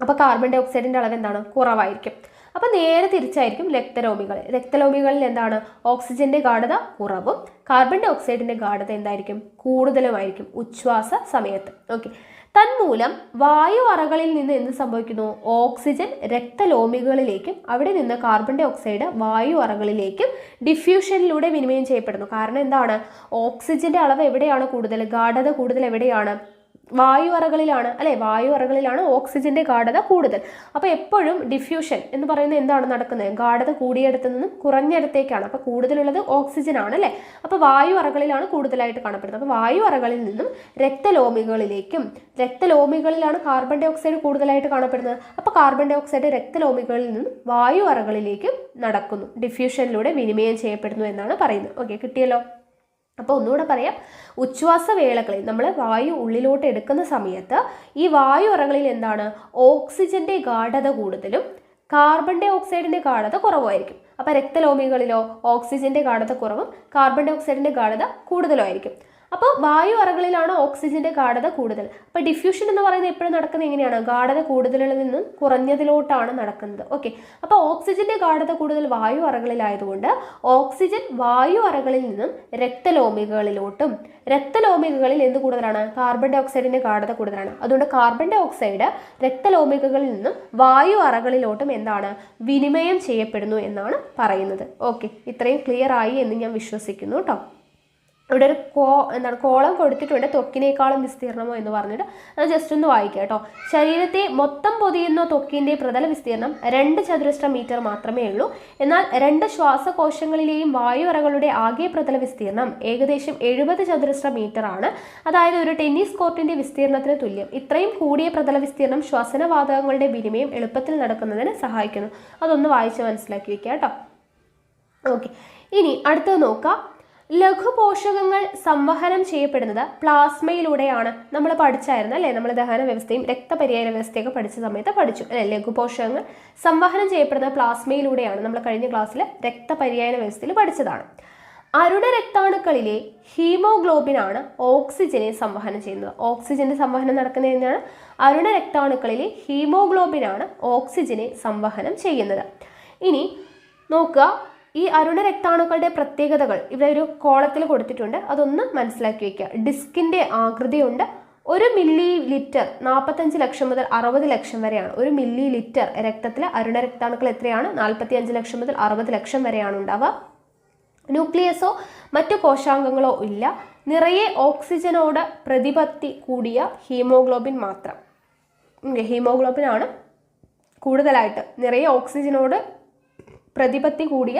അപ്പോൾ കാർബൺ ഡൈ ഓക്സൈഡിന്റെ അളവ് എന്താണ്? കുറവായിരിക്കും. അപ്പോൾ നേരെ തിരിച്ചായിരിക്കും രക്തലോമികളിൽ എന്താണ്? ഓക്സിജന്റെ ഗാഢത കുറവും കാർബൺ ഡൈ ഓക്സൈഡിന്റെ ഗാഢത എന്തായിരിക്കും? കൂടുതലുമായിരിക്കും ഉച്ഛ്വാസ സമയത്ത്. ഓക്കെ, തന്മൂലം വായു അറകളിൽ നിന്ന് എന്ത് സംഭവിക്കുന്നു? ഓക്സിജൻ രക്തലോമികളിലേക്കും അവിടെ നിന്ന് കാർബൺ ഡൈ ഓക്സൈഡ് വായു അറകളിലേക്കും ഡിഫ്യൂഷനിലൂടെ വിനിമയം ചെയ്യപ്പെടുന്നു. കാരണം എന്താണ്? ഓക്സിജന്റെ അളവ് എവിടെയാണ് കൂടുതൽ? ഗാഢത കൂടുതൽ എവിടെയാണ്? വായു അറകളിലാണ് അല്ലെ? വായു അറകളിലാണ് ഓക്സിജന്റെ ഗാഢത കൂടുതൽ. അപ്പോൾ എപ്പോഴും ഡിഫ്യൂഷൻ എന്ന് പറയുന്നത് എന്താണ് നടക്കുന്നത്? ഗാഢത കൂടിയിടത്തു നിന്നും കുറഞ്ഞിടത്തേക്കാണ്. അപ്പോൾ കൂടുതലുള്ളത് ഓക്സിജൻ ആണ് അല്ലെ? അപ്പോൾ വായു അറകളിലാണ് കൂടുതലായിട്ട് കാണപ്പെടുന്നത്. അപ്പോൾ വായു അറകളിൽ നിന്നും രക്തലോമികളിലാണ് കാർബൺ ഡൈ ഓക്സൈഡ് കൂടുതലായിട്ട് കാണപ്പെടുന്നത്. അപ്പോൾ കാർബൺ ഡൈ ഓക്സൈഡ് രക്തലോമികളിൽ നിന്നും വായു അറകളിലേക്കും നടക്കുന്നു, ഡിഫ്യൂഷനിലൂടെ വിനിമയം ചെയ്യപ്പെടുന്നു എന്നാണ് പറയുന്നത്. ഓക്കെ, കിട്ടിയല്ലോ. അപ്പോൾ ഒന്നുകൂടെ പറയാം, ഉച്ഛ്വാസവേളകളിൽ നമ്മൾ വായു ഉള്ളിലോട്ട് എടുക്കുന്ന സമയത്ത് ഈ വായു അറകളിൽ എന്താണ്? ഓക്സിജന്റെ ഗാഢത കൂടുതലും കാർബൺ ഡൈ ഓക്സൈഡിന്റെ ഗാഢത കുറവായിരിക്കും. അപ്പോൾ രക്തലോമികളിലോ ഓക്സിജന്റെ ഗാഢത കുറവും കാർബൺ ഡൈ ഓക്സൈഡിന്റെ ഗാഢത കൂടുതലും ആയിരിക്കും. അപ്പോൾ വായു അറകളിലാണ് ഓക്സിജന്റെ ഗാഢത കൂടുതൽ. അപ്പോൾ ഡിഫ്യൂഷൻ എന്ന് പറയുന്നത് എപ്പോഴും നടക്കുന്നത് എങ്ങനെയാണ്? ഗാഢത കൂടുതലുള്ളതിൽ നിന്നും കുറഞ്ഞതിലോട്ടാണ് നടക്കുന്നത്. ഓക്കെ, അപ്പോൾ ഓക്സിജന്റെ ഗാഢത കൂടുതൽ വായു അറകളിലായതുകൊണ്ട് ഓക്സിജൻ വായു അറകളിൽ നിന്നും രക്തലോമികളിലോട്ടും രക്തലോമികളിൽ എന്ത് കൂടുതലാണ്? കാർബൺ ഡൈ ഓക്സൈഡിന്റെ ഗാഢത കൂടുതലാണ്. അതുകൊണ്ട് കാർബൺ ഡൈ ഓക്സൈഡ് രക്തലോമികളിൽ നിന്നും വായു അറകളിലോട്ടും എന്താണ്? വിനിമയം ചെയ്യപ്പെടുന്നു എന്നാണ് പറയുന്നത്. ഓക്കെ, ഇത്രയും ക്ലിയർ ആയി എന്ന് ഞാൻ വിശ്വസിക്കുന്നു കേട്ടോ. ഇവിടെ ഒരു കോളം കൊടുത്തിട്ടുണ്ട്, ത്വക്കിനേക്കാളും വിസ്തീർണമോ എന്ന് പറഞ്ഞിട്ട്. അത് ജസ്റ്റ് ഒന്ന് വായിക്കാം കേട്ടോ. ശരീരത്തെ മൊത്തം പൊതിയുന്ന ത്വക്കിന്റെ പ്രതല വിസ്തീർണം 2 ചതുരശ്ര മീറ്റർ മാത്രമേ ഉള്ളൂ. എന്നാൽ 2 ശ്വാസകോശങ്ങളിലെയും വായു അറകളുടെ ആകെ പ്രതല വിസ്തീർണം ഏകദേശം 70 ചതുരശ്ര മീറ്റർ ആണ്. അതായത് ഒരു ടെന്നീസ് കോർട്ടിന്റെ വിസ്തീർണത്തിന് തുല്യം. ഇത്രയും കൂടിയ പ്രതല വിസ്തീർണം ശ്വസനവാതകങ്ങളുടെ വിനിമയം എളുപ്പത്തിൽ നടക്കുന്നതിന് സഹായിക്കുന്നു. അതൊന്ന് വായിച്ച് മനസ്സിലാക്കി വെക്കുക കേട്ടോ. ഓക്കെ, ഇനി അടുത്തത് നോക്കാം. ലഘുപോഷകങ്ങൾ സംവഹനം ചെയ്യപ്പെടുന്നത് പ്ലാസ്മയിലൂടെയാണ്. നമ്മൾ പഠിച്ചായിരുന്നു അല്ലേ? നമ്മൾ ദഹന വ്യവസ്ഥയും രക്തപര്യായ വ്യവസ്ഥയൊക്കെ പഠിച്ച സമയത്ത് പഠിച്ചു അല്ലെ? ലഘുപോഷകങ്ങൾ സംവഹനം ചെയ്യപ്പെടുന്നത് പ്ലാസ്മയിലൂടെയാണ്. നമ്മൾ കഴിഞ്ഞ ക്ലാസ്സിൽ രക്തപര്യായ വ്യവസ്ഥയിൽ പഠിച്ചതാണ്. അരുണ രക്താണുക്കളിലെ ഹീമോഗ്ലോബിനാണ് ഓക്സിജനെ സംവഹനം ചെയ്യുന്നത്. ഓക്സിജന്റെ സംവഹനം നടക്കുന്നത് എന്താണ്? അരുണ രക്താണുക്കളിലെ ഹീമോഗ്ലോബിനാണ് ഓക്സിജനെ സംവഹനം ചെയ്യുന്നത്. ഇനി നോക്കുക, ഈ അരുണ രക്താണുക്കളുടെ പ്രത്യേകതകൾ ഇവിടെ ഒരു കോളത്തിൽ കൊടുത്തിട്ടുണ്ട്. അതൊന്ന് മനസ്സിലാക്കി വെക്കുക. ഡിസ്കിന്റെ ആകൃതിയുണ്ട്. 1 മില്ലി ലിറ്റർ 45 ലക്ഷം മുതൽ 60 ലക്ഷം വരെയാണ്. 1 മില്ലി ലിറ്റർ രക്തത്തിലെ അരുണ രക്താണുക്കൾ എത്രയാണ്? 45 ലക്ഷം മുതൽ 60 ലക്ഷം വരെയാണ് ഉണ്ടാവുക. ന്യൂക്ലിയസോ മറ്റു കോശാംഗങ്ങളോ ഇല്ല. നിറയെ ഓക്സിജനോട് പ്രതിപത്തി കൂടിയ ഹീമോഗ്ലോബിൻ മാത്രം. ഹീമോഗ്ലോബിൻ ആണ് കൂടുതലായിട്ട്. നിറയെ ഓക്സിജനോട് പ്രതിപത്തി കൂടിയ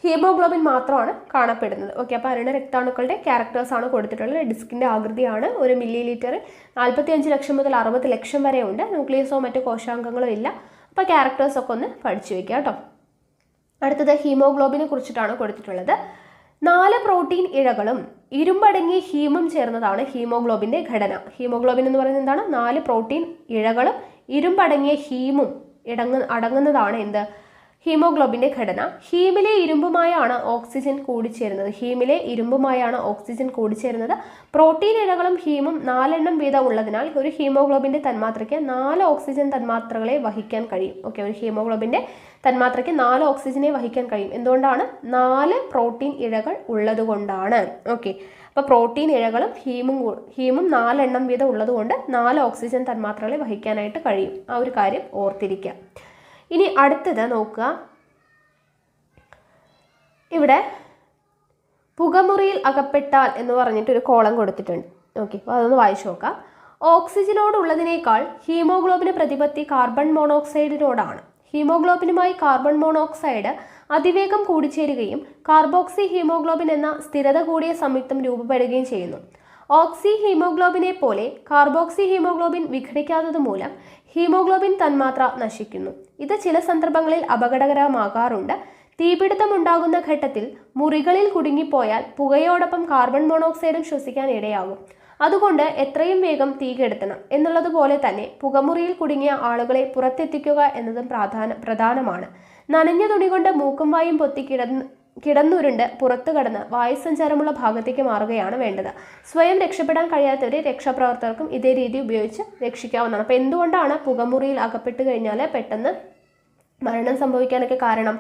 ഹീമോഗ്ലോബിൻ മാത്രമാണ് കാണപ്പെടുന്നത്. ഓക്കെ, അപ്പോൾ അരുണ രക്താണുക്കളുടെ ക്യാരക്ടേഴ്സ് ആണ് കൊടുത്തിട്ടുള്ളത്. ഡിസ്കിന്റെ ആകൃതിയാണ്. 1 മില്ലി ലിറ്റർ 45 ലക്ഷം മുതൽ 60 ലക്ഷം വരെ ഉണ്ട്. ന്യൂക്ലിയസോ മറ്റു കോശാംഗങ്ങളോ ഇല്ല. അപ്പോൾ ക്യാരക്ടേഴ്സ് ഒക്കെ ഒന്ന് പഠിച്ചു വെക്കുക കേട്ടോ. അടുത്തത് ഹീമോഗ്ലോബിനെ കുറിച്ചിട്ടാണ് കൊടുത്തിട്ടുള്ളത്. 4 പ്രോട്ടീൻ ഇഴകളും ഇരുമ്പടങ്ങിയ ഹീമും ചേർന്നതാണ് ഹീമോഗ്ലോബിന്റെ ഘടന. ഹീമോഗ്ലോബിൻ എന്ന് പറയുന്നത് എന്താണ്? 4 പ്രോട്ടീൻ ഇഴകളും ഇരുമ്പടങ്ങിയ ഹീമും അടങ്ങുന്നതാണ് എന്ത്? ഹീമോഗ്ലോബിന്റെ ഘടന. ഹീമിലെ ഇരുമ്പുമായാണ് ഓക്സിജൻ കൂടിച്ചേരുന്നത്. പ്രോട്ടീൻ ഇഴകളും ഹീമും 4 എണ്ണം വീതം ഉള്ളതിനാൽ ഒരു ഹീമോഗ്ലോബിന്റെ തന്മാത്രയ്ക്ക് 4 ഓക്സിജൻ തന്മാത്രകളെ വഹിക്കാൻ കഴിയും. ഓക്കെ, ഒരു ഹീമോഗ്ലോബിന്റെ തന്മാത്രയ്ക്ക് 4 ഓക്സിജനെ വഹിക്കാൻ കഴിയും. എന്തുകൊണ്ടാണ്? 4 പ്രോട്ടീൻ ഇഴകൾ ഉള്ളത് കൊണ്ടാണ്. ഓക്കെ, അപ്പോൾ പ്രോട്ടീൻ ഇഴകളും ഹീമും 4 എണ്ണം വീതം ഉള്ളതുകൊണ്ട് 4 ഓക്സിജൻ തന്മാത്രകളെ വഹിക്കാനായിട്ട് കഴിയും. ആ ഒരു കാര്യം ഓർത്തിരിക്കുക. ഇനി അടുത്തത് നോക്കുക. ഇവിടെ പുകമുറിയിൽ അകപ്പെട്ടാൽ എന്ന് പറഞ്ഞിട്ട് ഒരു കോളം കൊടുത്തിട്ടുണ്ട്. ഓക്കെ, അപ്പോൾ അതൊന്ന് വായിച്ചു നോക്കാം. ഓക്സിജനോടുള്ളതിനേക്കാൾ ഹീമോഗ്ലോബിന് പ്രതിപത്തി കാർബൺ മോണോക്സൈഡിനോടാണ്. ഹീമോഗ്ലോബിനുമായി കാർബൺ മോണോക്സൈഡ് അതിവേഗം കൂടിച്ചേരുകയും കാർബോക്സി ഹീമോഗ്ലോബിൻ എന്ന സ്ഥിരത കൂടിയ സംയുക്തം രൂപപ്പെടുകയും ചെയ്യുന്നു. ഓക്സി ഹീമോഗ്ലോബിനെ പോലെ കാർബോക്സി ഹീമോഗ്ലോബിൻ വിഘടിക്കാത്തത് മൂലം ഹീമോഗ്ലോബിൻ തന്മാത്ര നശിക്കുന്നു. ഇത് ചില സന്ദർഭങ്ങളിൽ അപകടകരമാകാറുണ്ട്. തീപിടുത്തമുണ്ടാകുന്ന ഘട്ടത്തിൽ മുറികളിൽ കുടുങ്ങിപ്പോയാൽ പുകയോടൊപ്പം കാർബൺ മോണോക്സൈഡും ശ്വസിക്കാൻ ഇടയാകും. അതുകൊണ്ട് എത്രയും വേഗം തീ കെടുത്തണം. എന്നുള്ളതുപോലെ തന്നെ പുകമുറിയിൽ കുടുങ്ങിയ ആളുകളെ പുറത്തെത്തിക്കുക എന്നതും പ്രധാനമാണ്. നനഞ്ഞ തുണി കൊണ്ട് മൂക്കും വായും പൊത്തി കിടന്നുരുണ്ട് പുറത്തു കടന്ന് വായുസഞ്ചാരമുള്ള ഭാഗത്തേക്ക് മാറുകയാണ് വേണ്ടത്. സ്വയം രക്ഷപ്പെടാൻ കഴിയാത്തവരെ രക്ഷാപ്രവർത്തകർക്കും ഇതേ രീതി ഉപയോഗിച്ച് രക്ഷിക്കാവുന്നതാണ്. അപ്പോൾ എന്തുകൊണ്ടാണ് പുകമുറിയിൽ അകപ്പെട്ട് കഴിഞ്ഞാൽ പെട്ടെന്ന് മരണം സംഭവിക്കാനൊക്കെ കാരണം?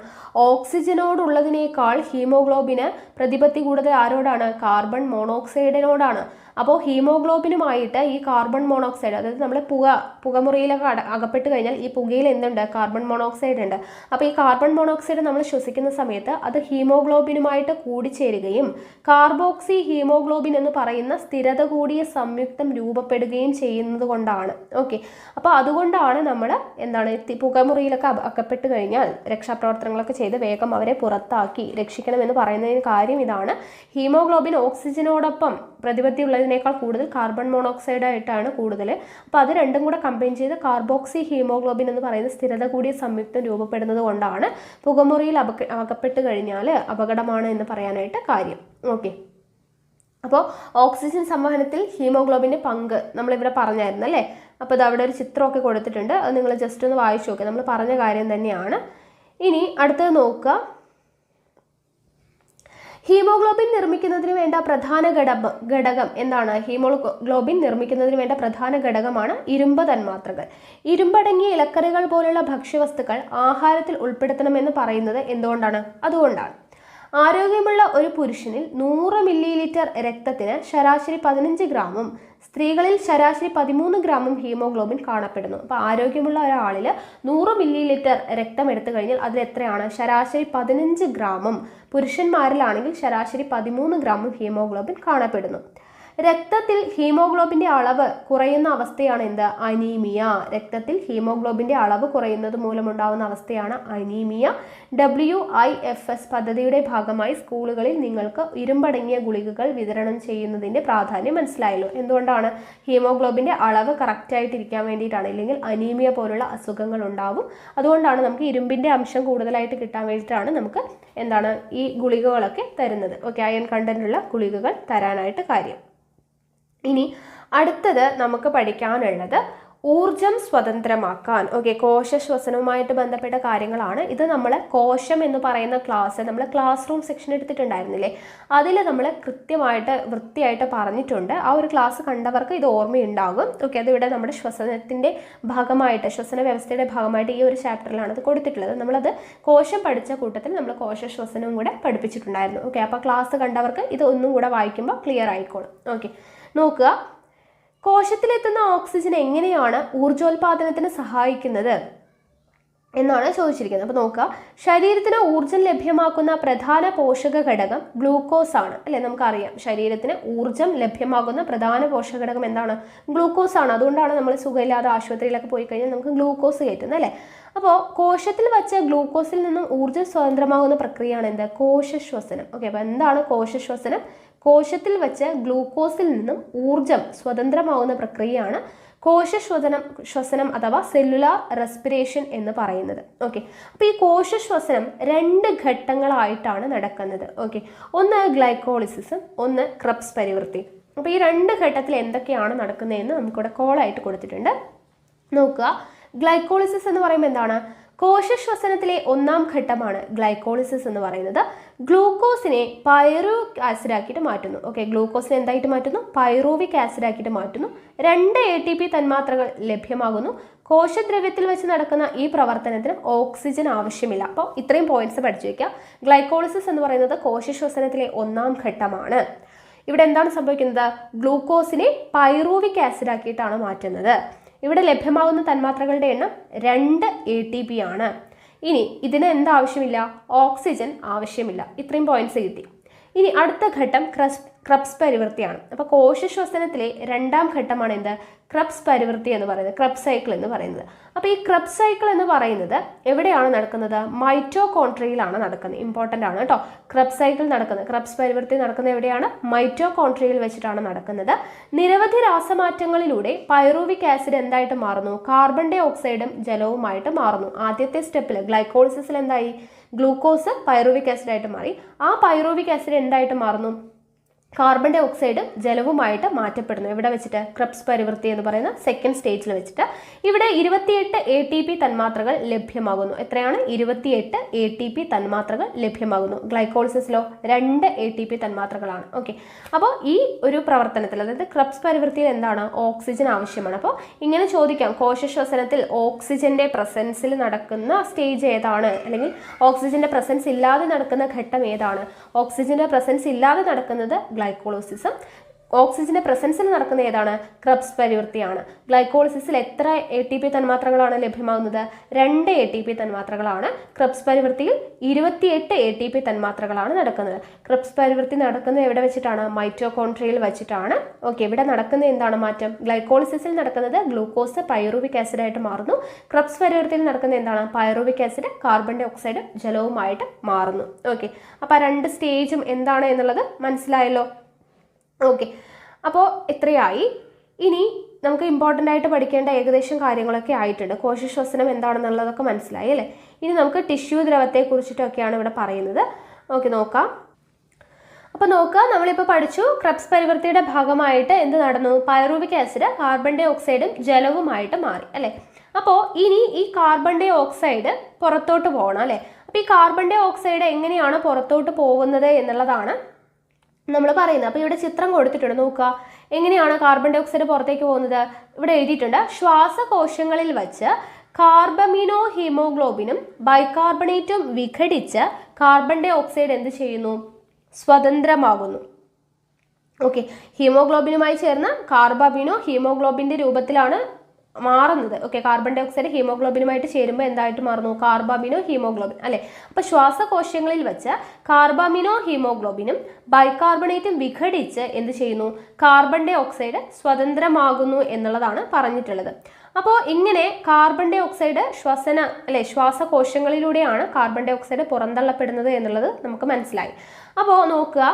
ഓക്സിജനോടുള്ളതിനേക്കാൾ ഹീമോഗ്ലോബിന് പ്രതിപത്തി കൂടുതൽ ആരോടാണ്? കാർബൺ മോണോക്സൈഡിനോടാണ്. അപ്പോൾ ഹീമോഗ്ലോബിനുമായിട്ട് ഈ കാർബൺ മോണോക്സൈഡ്, അതായത് നമ്മൾ പുകമുറിയിലൊക്കെ അകപ്പെട്ട് കഴിഞ്ഞാൽ ഈ പുകയിൽ എന്തുണ്ട്? കാർബൺ മോണോക്സൈഡ് ഉണ്ട്. അപ്പോൾ ഈ കാർബൺ മോണോക്സൈഡ് നമ്മൾ ശ്വസിക്കുന്ന സമയത്ത് അത് ഹീമോഗ്ലോബിനുമായിട്ട് കൂടിച്ചേരുകയും കാർബോക്സി ഹീമോഗ്ലോബിൻ എന്ന് പറയുന്ന സ്ഥിരത കൂടിയ സംയുക്തം രൂപപ്പെടുകയും ചെയ്യുന്നത് കൊണ്ടാണ്. ഓക്കെ, അപ്പോൾ അതുകൊണ്ടാണ് നമ്മൾ പുകമുറിയിലൊക്കെ അകപ്പെട്ട് കഴിഞ്ഞാൽ രക്ഷാപ്രവർത്തനങ്ങളൊക്കെ ചെയ്ത് വേഗം അവരെ പുറത്താക്കി രക്ഷിക്കണമെന്ന് പറയുന്നതിന് കാര്യം ഇതാണ്. ഹീമോഗ്ലോബിൻ ഓക്സിജനോടൊപ്പം പ്രതിപത്തി ഉള്ളതിനേക്കാൾ കൂടുതൽ കാർബൺ മോണോക്സൈഡ് ആയിട്ടാണ് കൂടുതൽ. അപ്പോൾ അത് രണ്ടും കൂടെ കമ്പൈൻ ചെയ്ത് കാർബോക്സി ഹീമോഗ്ലോബിൻ എന്ന് പറയുന്ന സ്ഥിരത കൂടിയ സംയുക്തം രൂപപ്പെടുന്നത് കൊണ്ടാണ് പുകമുറിയിൽ അകപ്പെട്ട് കഴിഞ്ഞാൽ അപകടമാണ് എന്ന് പറയാനായിട്ട് കാര്യം. ഓക്കെ, അപ്പോൾ ഓക്സിജൻ സംവഹനത്തിൽ ഹീമോഗ്ലോബിൻ്റെ പങ്ക് നമ്മളിവിടെ പറഞ്ഞായിരുന്നു അല്ലേ. അപ്പോൾ ഇത് അവിടെ ഒരു ചിത്രമൊക്കെ കൊടുത്തിട്ടുണ്ട്. അത് നിങ്ങൾ ജസ്റ്റ് ഒന്ന് വായിച്ചു നോക്കുക. നമ്മൾ പറഞ്ഞ കാര്യം തന്നെയാണ്. ഇനി അടുത്തത് നോക്കുക. ഹീമോഗ്ലോബിൻ നിർമ്മിക്കുന്നതിന് വേണ്ട പ്രധാന ഘടകം എന്താണ്? ഹീമോഗ്ലോബിൻ നിർമ്മിക്കുന്നതിന് വേണ്ട പ്രധാന ഘടകമാണ് ഇരുമ്പ് തന്മാത്രകൾ. ഇരുമ്പടങ്ങിയ ഇലക്കറികൾ പോലുള്ള ഭക്ഷ്യവസ്തുക്കൾ ആഹാരത്തിൽ ഉൾപ്പെടുത്തണമെന്ന് പറയുന്നത് എന്തുകൊണ്ടാണ്? അതുകൊണ്ടാണ്. ആരോഗ്യമുള്ള ഒരു പുരുഷനിൽ 100 മില്ലി രക്തത്തിന് ശരാശരി 15 ഗ്രാമും സ്ത്രീകളിൽ ശരാശരി 13 ഗ്രാമും ഹീമോഗ്ലോബിൻ കാണപ്പെടുന്നു. അപ്പോൾ ആരോഗ്യമുള്ള ഒരാളിൽ 100 മില്ലി രക്തം എടുത്തു കഴിഞ്ഞാൽ അതിൽ എത്രയാണ്? ശരാശരി 15 ഗ്രാമും. പുരുഷന്മാരിലാണെങ്കിൽ ശരാശരി 13 ഗ്രാമും ഹീമോഗ്ലോബിൻ കാണപ്പെടുന്നു. രക്തത്തിൽ ഹീമോഗ്ലോബിൻ്റെ അളവ് കുറയുന്ന അവസ്ഥയാണ് എന്ത്? അനീമിയ. രക്തത്തിൽ ഹീമോഗ്ലോബിൻ്റെ അളവ് കുറയുന്നത് മൂലമുണ്ടാകുന്ന അവസ്ഥയാണ് അനീമിയ. WIFS പദ്ധതിയുടെ ഭാഗമായി സ്കൂളുകളിൽ നിങ്ങൾക്ക് ഇരുമ്പടങ്ങിയ ഗുളികകൾ വിതരണം ചെയ്യുന്നതിൻ്റെ പ്രാധാന്യം മനസ്സിലായല്ലോ. എന്തുകൊണ്ടാണ്? ഹീമോഗ്ലോബിൻ്റെ അളവ് കറക്റ്റായിട്ടിരിക്കാൻ വേണ്ടിയിട്ടാണ്. ഇല്ലെങ്കിൽ അനീമിയ പോലുള്ള അസുഖങ്ങൾ ഉണ്ടാവും. അതുകൊണ്ടാണ് നമുക്ക് ഇരുമ്പിൻ്റെ അംശം കൂടുതലായിട്ട് കിട്ടാൻ വേണ്ടിയിട്ടാണ് നമുക്ക് ഈ ഗുളികകളൊക്കെ തരുന്നത്. ഓക്കെ, അയൺ കണ്ടന്റുള്ള ഗുളികകൾ തരാനായിട്ട് കാര്യം. ഇനി അടുത്തത് നമുക്ക് പഠിക്കാനുള്ളത് ഊർജം സ്വതന്ത്രമാക്കാൻ. ഓക്കെ, കോശശ്വസനവുമായിട്ട് ബന്ധപ്പെട്ട കാര്യങ്ങളാണ് ഇത്. നമ്മൾ കോശം എന്ന് പറയുന്ന ക്ലാസ് നമ്മൾ ക്ലാസ് റൂം സെക്ഷൻ എടുത്തിട്ടുണ്ടായിരുന്നില്ലേ, അതിൽ നമ്മൾ കൃത്യമായിട്ട് വൃത്തിയായിട്ട് പറഞ്ഞിട്ടുണ്ട്. ആ ഒരു ക്ലാസ് കണ്ടവർക്ക് ഇത് ഓർമ്മയുണ്ടാകും. ഓക്കെ, അതിവിടെ നമ്മുടെ ശ്വസനത്തിൻ്റെ ഭാഗമായിട്ട്, ശ്വസന വ്യവസ്ഥയുടെ ഭാഗമായിട്ട് ഈ ഒരു ചാപ്റ്ററിലാണ് ഇത് കൊടുത്തിട്ടുള്ളത്. നമ്മളത് കോശം പഠിച്ച കൂട്ടത്തിൽ നമ്മൾ കോശശ്വസനവും കൂടെ പഠിപ്പിച്ചിട്ടുണ്ടായിരുന്നു. ഓക്കെ, അപ്പോൾ ക്ലാസ് കണ്ടവർക്ക് ഇത് ഒന്നും കൂടെ വായിക്കുമ്പോൾ ക്ലിയർ ആയിക്കോളും. ഓക്കെ, നോക്കുക. കോശത്തിലെത്തുന്ന ഓക്സിജൻ എങ്ങനെയാണ് ഊർജോൽപാദനത്തിന് സഹായിക്കുന്നത് എന്നാണ് ചോദിച്ചിരിക്കുന്നത്. അപ്പോൾ നോക്കുക, ശരീരത്തിന് ഊർജം ലഭ്യമാക്കുന്ന പ്രധാന പോഷക ഘടകം ഗ്ലൂക്കോസ് ആണ് അല്ലേ. നമുക്കറിയാം ശരീരത്തിന് ഊർജം ലഭ്യമാകുന്ന പ്രധാന പോഷക ഘടകം എന്താണ്? ഗ്ലൂക്കോസ് ആണ്. അതുകൊണ്ടാണ് നമ്മൾ സുഖമില്ലാതെ ആശുപത്രിയിലൊക്കെ പോയി കഴിഞ്ഞാൽ നമുക്ക് ഗ്ലൂക്കോസ് കയറ്റുന്നത് അല്ലേ. അപ്പോൾ കോശത്തിൽ വച്ച ഗ്ലൂക്കോസിൽ നിന്നും ഊർജ്ജം സ്വതന്ത്രമാകുന്ന പ്രക്രിയയാണ് എന്ത്? കോശശ്വസനം. ഓക്കെ, അപ്പോൾ എന്താണ് കോശശ്വസനം? കോശത്തിൽ വച്ച് ഗ്ലൂക്കോസിൽ നിന്നും ഊർജം സ്വതന്ത്രമാവുന്ന പ്രക്രിയയാണ് കോശശ്വസനം അഥവാ സെല്ലുലാർ റെസ്പിറേഷൻ എന്ന് പറയുന്നത്. ഓക്കെ, അപ്പോൾ ഈ കോശശ്വസനം 2 ഘട്ടങ്ങളായിട്ടാണ് നടക്കുന്നത്. ഓക്കെ, ഒന്ന് ഗ്ലൈക്കോളിസിസും ഒന്ന് ക്രബ്സ് പരിവൃത്തി. അപ്പോൾ ഈ 2 ഘട്ടത്തിൽ എന്തൊക്കെയാണ് നടക്കുന്നതെന്ന് നമുക്കിവിടെ കോളായിട്ട് കൊടുത്തിട്ടുണ്ട്. നോക്കുക, ഗ്ലൈക്കോളിസിസ് എന്ന് പറയുമ്പോൾ എന്താണ്? കോശശ്വസനത്തിലെ ഒന്നാം ഘട്ടമാണ് ഗ്ലൈക്കോളിസിസ് എന്ന് പറയുന്നത്. ഗ്ലൂക്കോസിനെ പൈറുവിക് ആസിഡ് ആക്കിയിട്ട് മാറ്റുന്നു. ഓക്കെ, ഗ്ലൂക്കോസിനെ എന്തായിട്ട് മാറ്റുന്നു? പൈറുവിക് ആസിഡ് ആക്കിയിട്ട് മാറ്റുന്നു. 2 ATP തന്മാത്രകൾ ലഭ്യമാകുന്നു. കോശദ്രവ്യത്തിൽ വെച്ച് നടക്കുന്ന ഈ പ്രവർത്തനത്തിന് ഓക്സിജൻ ആവശ്യമില്ല. അപ്പോൾ ഇത്രയും പോയിന്റ്സ് പഠിച്ചു വയ്ക്കുക. ഗ്ലൈക്കോളിസിസ് എന്ന് പറയുന്നത് കോശശ്വസനത്തിലെ ഒന്നാം ഘട്ടമാണ്. ഇവിടെ എന്താണ് സംഭവിക്കുന്നത്? ഗ്ലൂക്കോസിനെ പൈറുവിക് ആസിഡ് ആക്കിയിട്ടാണ് മാറ്റുന്നത്. ഇവിടെ ലഭ്യമാകുന്ന തന്മാത്രകളുടെ എണ്ണം 2 ATP ആണ്. ഇനി ഇതിന് എന്താവശ്യമില്ല? ഓക്സിജൻ ആവശ്യമില്ല. ഇത്രയും പോയിന്റ്സ് കിട്ടി. ഇനി അടുത്ത ഘട്ടം ക്രബ്സ് പരിവൃത്തിയാണ്. അപ്പോൾ കോശശ്വസനത്തിലെ 2ാം ഘട്ടമാണ് എന്ത്? ക്രബ്സ് പരിവൃത്തി എന്ന് പറയുന്നത്, ക്രബ്സ് സൈക്കിൾ എന്ന് പറയുന്നത്. അപ്പോൾ ഈ ക്രബ്സ് സൈക്കിൾ എന്ന് പറയുന്നത് എവിടെയാണ് നടക്കുന്നത്? മൈറ്റോകോൺട്രിയയിലാണ് നടക്കുന്നത്. ഇമ്പോർട്ടൻ്റ് ആണ് കേട്ടോ. ക്രബ്സ് സൈക്കിൾ നടക്കുന്നത്, ക്രബ്സ് പരിവൃത്തി നടക്കുന്നത് എവിടെയാണ്? മൈറ്റോകോൺട്രിയയിൽ വെച്ചിട്ടാണ് നടക്കുന്നത്. നിരവധി രാസമാറ്റങ്ങളിലൂടെ പൈറുവിക് ആസിഡ് എന്തായിട്ട് മാറുന്നു? കാർബൺ ഡൈ ഓക്സൈഡും ജലവുമായിട്ട് മാറുന്നു. ആദ്യത്തെ സ്റ്റെപ്പിൽ ഗ്ലൈക്കോളിസിസിൽ എന്തായി? ഗ്ലൂക്കോസ് പൈറുവിക് ആസിഡ് ആയിട്ട് മാറി. ആ പൈറുവിക് ആസിഡ് എന്തായിട്ട് മാറുന്നു? കാർബൺ ഡൈ ഓക്സൈഡ് ജലവുമായിട്ട് മാറ്റപ്പെടുന്നു. ഇവിടെ വെച്ചിട്ട് ക്രബ്സ് പരിവൃത്തി എന്ന് പറയുന്ന സെക്കൻഡ് സ്റ്റേജിൽ വെച്ചിട്ട് ഇവിടെ 28 ATP തന്മാത്രകൾ ലഭ്യമാകുന്നു. എത്രയാണ്? 28 ATP തന്മാത്രകൾ ലഭ്യമാകുന്നു. ഗ്ലൈക്കോളിസിസിലോ 2 ATP തന്മാത്രകളാണ്. ഓക്കെ, അപ്പോൾ ഈ ഒരു പ്രവർത്തനത്തിൽ, അതായത് ക്രബ്സ് പരിവൃത്തിയിൽ എന്താണ്? ഓക്സിജൻ ആവശ്യമാണ്. അപ്പോൾ ഇങ്ങനെ ചോദിക്കാം, കോശശ്വസനത്തിൽ ഓക്സിജന്റെ പ്രസൻസിൽ നടക്കുന്ന സ്റ്റേജ് ഏതാണ്? അല്ലെങ്കിൽ ഓക്സിജന്റെ പ്രസൻസ് ഇല്ലാതെ നടക്കുന്ന ഘട്ടം ഏതാണ്? ഓക്സിജന്റെ പ്രസൻസ് ഇല്ലാതെ നടക്കുന്നത് ഗ്ലൈക്കോളിസിസും ഓക്സിജന്റെ പ്രസൻസിൽ നടക്കുന്ന ഏതാണ്? ക്രബ്സ് പരിവൃത്തിയാണ്. ഗ്ലൈക്കോളിസിസിൽ എത്ര ATP തന്മാത്രകളാണ് ലഭ്യമാകുന്നത്? 2 ATP തന്മാത്രകളാണ്. ക്രബ്സ് പരിവൃത്തിയിൽ 28 ATP തന്മാത്രകളാണ് നടക്കുന്നത്. ക്രബ്സ് പരിവൃത്തി നടക്കുന്നത് എവിടെ വെച്ചിട്ടാണ്? മൈറ്റോകോൺട്രിയയിൽ വെച്ചിട്ടാണ്. ഓക്കെ, ഇവിടെ നടക്കുന്നത് എന്താണ് മാറ്റം? ഗ്ലൈക്കോളിസിസിൽ നടക്കുന്നത് ഗ്ലൂക്കോസ് പൈറുവിക് ആസിഡ് ആയിട്ട് മാറുന്നു. ക്രബ്സ് പരിവൃത്തിയിൽ നടക്കുന്നത് എന്താണ്? Pyruvic acid carbon dioxide ജലവുമായിട്ട് മാറുന്നു. ഓക്കെ, അപ്പോൾ 2 സ്റ്റേജും എന്താണ് എന്നുള്ളത് മനസ്സിലായല്ലോ. ഓക്കെ, അപ്പോൾ ഇത്രയായി. ഇനി നമുക്ക് ഇമ്പോർട്ടൻ്റ് ആയിട്ട് പഠിക്കേണ്ട ഏകദേശം കാര്യങ്ങളൊക്കെ ആയിട്ടുണ്ട്. കോശശ്വസനം എന്താണെന്നുള്ളതൊക്കെ മനസ്സിലായി അല്ലേ? ഇനി നമുക്ക് ടിഷ്യൂ ദ്രവത്തെ കുറിച്ചിട്ടൊക്കെയാണ് ഇവിടെ പറയുന്നത്. ഓക്കെ, നോക്കാം. അപ്പോൾ നോക്കുക, നമ്മളിപ്പോൾ പഠിച്ചു ക്രബ്സ് പരിവൃത്തിയുടെ ഭാഗമായിട്ട് എന്ത് നടന്നു? പൈറുവിക് ആസിഡ് കാർബൺ ഡൈ ഓക്സൈഡും ജലവുമായിട്ട് മാറി അല്ലേ? അപ്പോൾ ഇനി ഈ കാർബൺ ഡൈ ഓക്സൈഡ് പുറത്തോട്ട് പോകണം അല്ലേ? അപ്പോൾ ഈ കാർബൺ ഡൈ ഓക്സൈഡ് എങ്ങനെയാണ് പുറത്തോട്ട് പോകുന്നത് എന്നുള്ളതാണ് നമ്മൾ പറയുന്നത്. അപ്പോൾ ഇവിടെ ചിത്രം കൊടുത്തിട്ടുണ്ട്, നോക്കുക. എങ്ങനെയാണ് കാർബൺ ഡൈ ഓക്സൈഡ് പുറത്തേക്ക് പോകുന്നത്? ഇവിടെ എഴുതിയിട്ടുണ്ട്, ശ്വാസകോശങ്ങളിൽ വച്ച് കാർബമിനോ ഹീമോഗ്ലോബിനും ബൈകാർബണേറ്റും വിഘടിച്ച് കാർബൺ ഡൈ ഓക്സൈഡ് എന്ത് ചെയ്യുന്നു? സ്വതന്ത്രമാകുന്നു. ഓക്കെ, ഹീമോഗ്ലോബിനുമായി ചേർന്ന് കാർബമിനോ ഹീമോഗ്ലോബിൻ്റെ രൂപത്തിലാണ് മാറുന്നത്. ഓക്കെ, കാർബൺ ഡൈ ഓക്സൈഡ് ഹീമോഗ്ലോബിനുമായിട്ട് ചേരുമ്പോൾ എന്തായിട്ട് മാറുന്നു? കാർബാമിനോ ഹീമോഗ്ലോബിൻ അല്ലെ? അപ്പോൾ ശ്വാസകോശങ്ങളിൽ വെച്ച് കാർബാമിനോ ഹീമോഗ്ലോബിനും ബൈകാർബണേറ്റും വിഘടിച്ച് എന്ത് ചെയ്യുന്നു? കാർബൺ ഡൈ ഓക്സൈഡ് സ്വതന്ത്രമാകുന്നു എന്നുള്ളതാണ് പറഞ്ഞിട്ടുള്ളത്. അപ്പോൾ ഇങ്ങനെ കാർബൺ ഡൈ ഓക്സൈഡ് ശ്വാസകോശങ്ങളിലൂടെയാണ് കാർബൺ ഡൈ ഓക്സൈഡ് പുറന്തള്ളപ്പെടുന്നത് എന്നുള്ളത് നമുക്ക് മനസ്സിലായി. അപ്പോൾ നോക്കുക,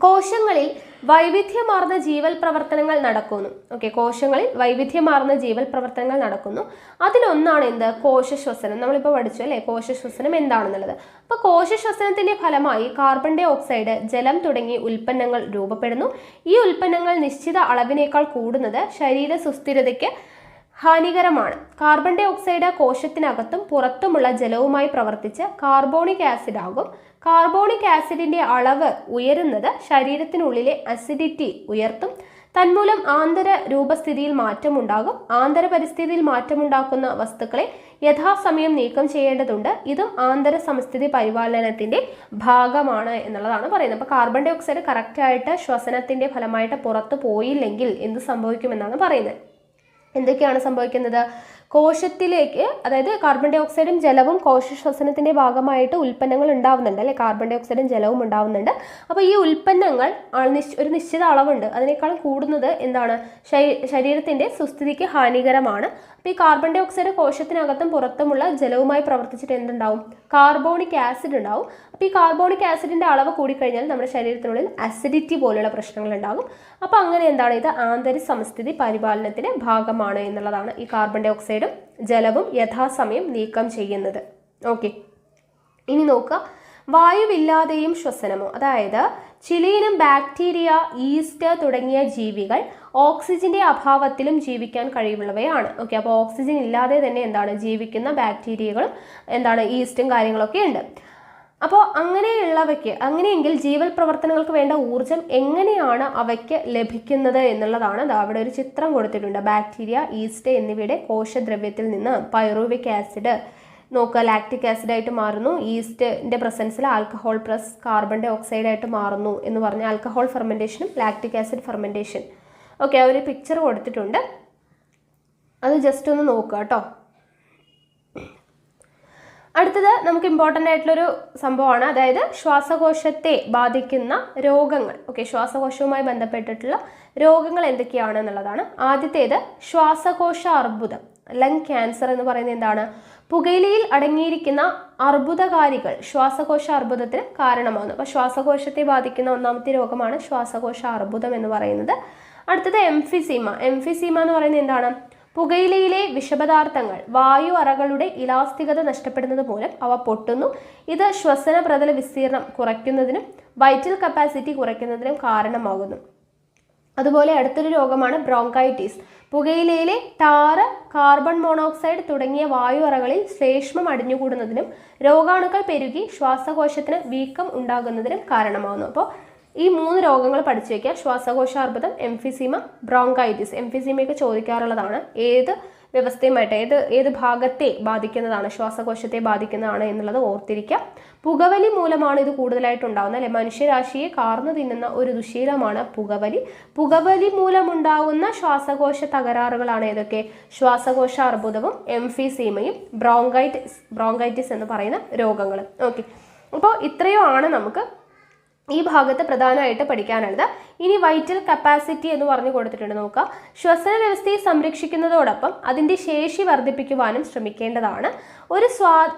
കോശങ്ങളിൽ വൈവിധ്യമാർന്ന ജീവൽ പ്രവർത്തനങ്ങൾ നടക്കുന്നു. ഓക്കെ, കോശങ്ങളിൽ വൈവിധ്യമാർന്ന ജീവൽ പ്രവർത്തനങ്ങൾ നടക്കുന്നു. അതിലൊന്നാണ് എന്ത്? കോശശ്വസനം. നമ്മളിപ്പോൾ പഠിച്ചു അല്ലേ കോശശ്വസനം എന്താണെന്നുള്ളത്. അപ്പോൾ കോശശ്വസനത്തിന്റെ ഫലമായി കാർബൺ ഡൈ ഓക്സൈഡ്, ജലം തുടങ്ങിയ ഉൽപ്പന്നങ്ങൾ രൂപപ്പെടുന്നു. ഈ ഉൽപ്പന്നങ്ങൾ നിശ്ചിത അളവിനേക്കാൾ കൂടുന്നത് ശരീര സുസ്ഥിരതയ്ക്ക് ഹാനികരമാണ്. കാർബൺ ഡൈ ഓക്സൈഡ് കോശത്തിനകത്തും പുറത്തുമുള്ള ജലവുമായി പ്രവർത്തിച്ച് കാർബോണിക് ആസിഡ് ആകും. കാർബോണിക് ആസിഡിന്റെ അളവ് ഉയരുന്നത് ശരീരത്തിനുള്ളിലെ അസിഡിറ്റി ഉയർത്തും. തന്മൂലം ആന്തര രൂപസ്ഥിതിയിൽ മാറ്റമുണ്ടാകും. ആന്തര പരിസ്ഥിതിയിൽ മാറ്റമുണ്ടാക്കുന്ന വസ്തുക്കളെ യഥാസമയം നീക്കം ചെയ്യേണ്ടതുണ്ട്. ഇതും ആന്തര സമസ്ഥിതി പരിപാലനത്തിന്റെ ഭാഗമാണ് എന്നുള്ളതാണ് പറയുന്നത്. അപ്പോൾ കാർബൺ ഡൈ ഓക്സൈഡ് കറക്റ്റായിട്ട് ശ്വസനത്തിന്റെ ഫലമായിട്ട് പുറത്തു പോയില്ലെങ്കിൽ എന്ത് സംഭവിക്കുമെന്നാണ് പറയുന്നത്. എന്തൊക്കെയാണ് സംഭവിക്കുന്നത്? കോശത്തിലേക്ക്, അതായത് കാർബൺ ഡൈ ഓക്സൈഡും ജലവും കോശശ്വസനത്തിന്റെ ഭാഗമായിട്ട് ഉൽപ്പന്നങ്ങൾ ഉണ്ടാവുന്നുണ്ട് അല്ലെ? കാർബൺ ഡൈ ഓക്സൈഡും ജലവും ഉണ്ടാവുന്നുണ്ട്. അപ്പോൾ ഈ ഉൽപ്പന്നങ്ങൾ ഒരു നിശ്ചിത അളവുണ്ട്, അതിനേക്കാളും കൂടുന്നത് എന്താണ്? ശരീരത്തിന്റെ സുസ്ഥിതിക്ക് ഹാനികരമാണ്. അപ്പോൾ ഈ കാർബൺ ഡൈ ഓക്സൈഡ് കോശത്തിനകത്തും പുറത്തുമുള്ള ജലവുമായി പ്രവർത്തിച്ചിട്ട് എന്തുണ്ടാവും? കാർബോണിക് ആസിഡ് ഉണ്ടാവും. അപ്പോൾ ഈ കാർബോണിക് ആസിഡിന്റെ അളവ് കൂടിക്കഴിഞ്ഞാൽ നമ്മുടെ ശരീരത്തിനുള്ളിൽ അസിഡിറ്റി പോലുള്ള പ്രശ്നങ്ങൾ ഉണ്ടാകും. അപ്പോൾ അങ്ങനെ എന്താണ്? ഇത് ആന്തരിക സമസ്ഥിതി പരിപാലനത്തിന്റെ ഭാഗമാണ് എന്നുള്ളതാണ് ഈ കാർബൺ ഡൈ ഓക്സൈഡും ജലവും യഥാസമയം നീക്കം ചെയ്യുന്നത്. ഓക്കെ, ഇനി നോക്കുക, വായുവില്ലാതെയും ശ്വസനമോ, അതായത് ചിലയിനം ബാക്ടീരിയ, ഈസ്റ്റ് തുടങ്ങിയ ജീവികൾ ഓക്സിജന്റെ അഭാവത്തിലും ജീവിക്കാൻ കഴിവുള്ളവയാണ്. ഓക്കെ, അപ്പോൾ ഓക്സിജൻ ഇല്ലാതെ തന്നെ എന്താണ് ജീവിക്കുന്ന ബാക്ടീരിയകളും എന്താണ് ഈസ്റ്റും കാര്യങ്ങളൊക്കെ ഉണ്ട്. അപ്പോൾ അങ്ങനെയെങ്കിൽ ജീവൽ പ്രവർത്തനങ്ങൾക്ക് വേണ്ട ഊർജം എങ്ങനെയാണ് അവയ്ക്ക് ലഭിക്കുന്നത് എന്നുള്ളതാണ് അവിടെ ഒരു ചിത്രം കൊടുത്തിട്ടുണ്ട്. ബാക്ടീരിയ, ഈസ്റ്റ് എന്നിവയുടെ കോശദ്രവ്യത്തിൽ നിന്ന് പൈറുവിക് ആസിഡ് നോക്കുക ലാക്റ്റിക് ആസിഡ് ആയിട്ട് മാറുന്നു. ഈസ്റ്റിന്റെ പ്രസൻസിൽ alcohol plus carbon dioxide ആയിട്ട് മാറുന്നു എന്ന് പറഞ്ഞ ആൽക്കഹോൾ ഫെർമെന്റേഷനും ലാക്റ്റിക് ആസിഡ് ഫെർമെന്റേഷൻ. ഓക്കെ, ഒരു പിക്ചർ കൊടുത്തിട്ടുണ്ട്, അത് ജസ്റ്റ് ഒന്ന് നോക്കുക കേട്ടോ. അടുത്തത് നമുക്ക് ഇമ്പോർട്ടൻ്റ് ആയിട്ടുള്ളൊരു സംഭവമാണ്, അതായത് ശ്വാസകോശത്തെ ബാധിക്കുന്ന രോഗങ്ങൾ. ഓക്കെ, ശ്വാസകോശവുമായി ബന്ധപ്പെട്ടിട്ടുള്ള രോഗങ്ങൾ എന്തൊക്കെയാണെന്നുള്ളതാണ്. ആദ്യത്തേത് ശ്വാസകോശ അർബുദം, ലങ് ക്യാൻസർ എന്ന് പറയുന്നത് എന്താണ്? പുകയിലയിൽ അടങ്ങിയിരിക്കുന്ന അർബുദകാരികൾ ശ്വാസകോശ അർബുദത്തിന് കാരണമാകുന്നു. അപ്പോൾ ശ്വാസകോശത്തെ ബാധിക്കുന്ന ഒന്നാമത്തെ രോഗമാണ് ശ്വാസകോശ അർബുദം എന്ന് പറയുന്നത്. അടുത്തത് എംഫിസീമ. എംഫിസീമ എന്ന് പറയുന്നത് എന്താണ്? പുകയിലയിലെ വിഷപദാർത്ഥങ്ങൾ വായു അറകളുടെ ഇലാസ്തികത നഷ്ടപ്പെടുന്നത് മൂലം അവ പൊട്ടുന്നു. ഇത് ശ്വസന പ്രതല വിസ്തീർണം കുറയ്ക്കുന്നതിനും വൈറ്റൽ കപ്പാസിറ്റി കുറയ്ക്കുന്നതിനും കാരണമാകുന്നു. അതുപോലെ അടുത്തൊരു രോഗമാണ് ബ്രോങ്കൈറ്റിസ്. പുകയിലയിലെ ടാറ്, കാർബൺ മോണോക്സൈഡ് തുടങ്ങിയ വായു അറകളിൽ ശ്ലേഷ്മം അടിഞ്ഞുകൂടുന്നതിനും രോഗാണുക്കൾ പെരുകി ശ്വാസകോശത്തിന് വീക്കം ഉണ്ടാകുന്നതിനും കാരണമാകുന്നു. അപ്പോൾ ഈ 3 രോഗങ്ങൾ പഠിച്ചു വയ്ക്കുക: ശ്വാസകോശാർബുദം, എംഫിസീമ, ബ്രോങ്കൈറ്റിസ്. എംഫിസീമയൊക്കെ ചോദിക്കാറുള്ളതാണ്. ഏത് വ്യവസ്ഥയുമായിട്ട് ഏത് ഭാഗത്തെ ബാധിക്കുന്നതാണ്, ശ്വാസകോശത്തെ ബാധിക്കുന്നതാണ് എന്നുള്ളത് ഓർത്തിരിക്കുക. പുകവലി മൂലമാണ് ഇത് കൂടുതലായിട്ട് ഉണ്ടാകുന്നത്, അല്ലെ? മനുഷ്യരാശിയെ കാർന്നു തിന്നുന്ന ഒരു ദുശീലമാണ് പുകവലി. പുകവലി മൂലമുണ്ടാകുന്ന ശ്വാസകോശ തകരാറുകളാണ് ഏതൊക്കെ? ശ്വാസകോശ അർബുദവും എംഫിസീമയും ബ്രോങ്കൈറ്റിസ് എന്ന് പറയുന്ന രോഗങ്ങൾ. ഓക്കെ, അപ്പോൾ ഇത്രയും ആണ് നമുക്ക് ഈ ഭാഗത്ത് പ്രധാനമായിട്ട് പഠിക്കാനുള്ളത്. ഇനി വൈറ്റൽ കപ്പാസിറ്റി എന്ന് പറഞ്ഞു കൊടുത്തിട്ടുണ്ട്, നോക്കുക. ശ്വസന വ്യവസ്ഥയെ സംരക്ഷിക്കുന്നതോടൊപ്പം അതിൻ്റെ ശേഷി വർദ്ധിപ്പിക്കുവാനും ശ്രമിക്കേണ്ടതാണ്. ഒരു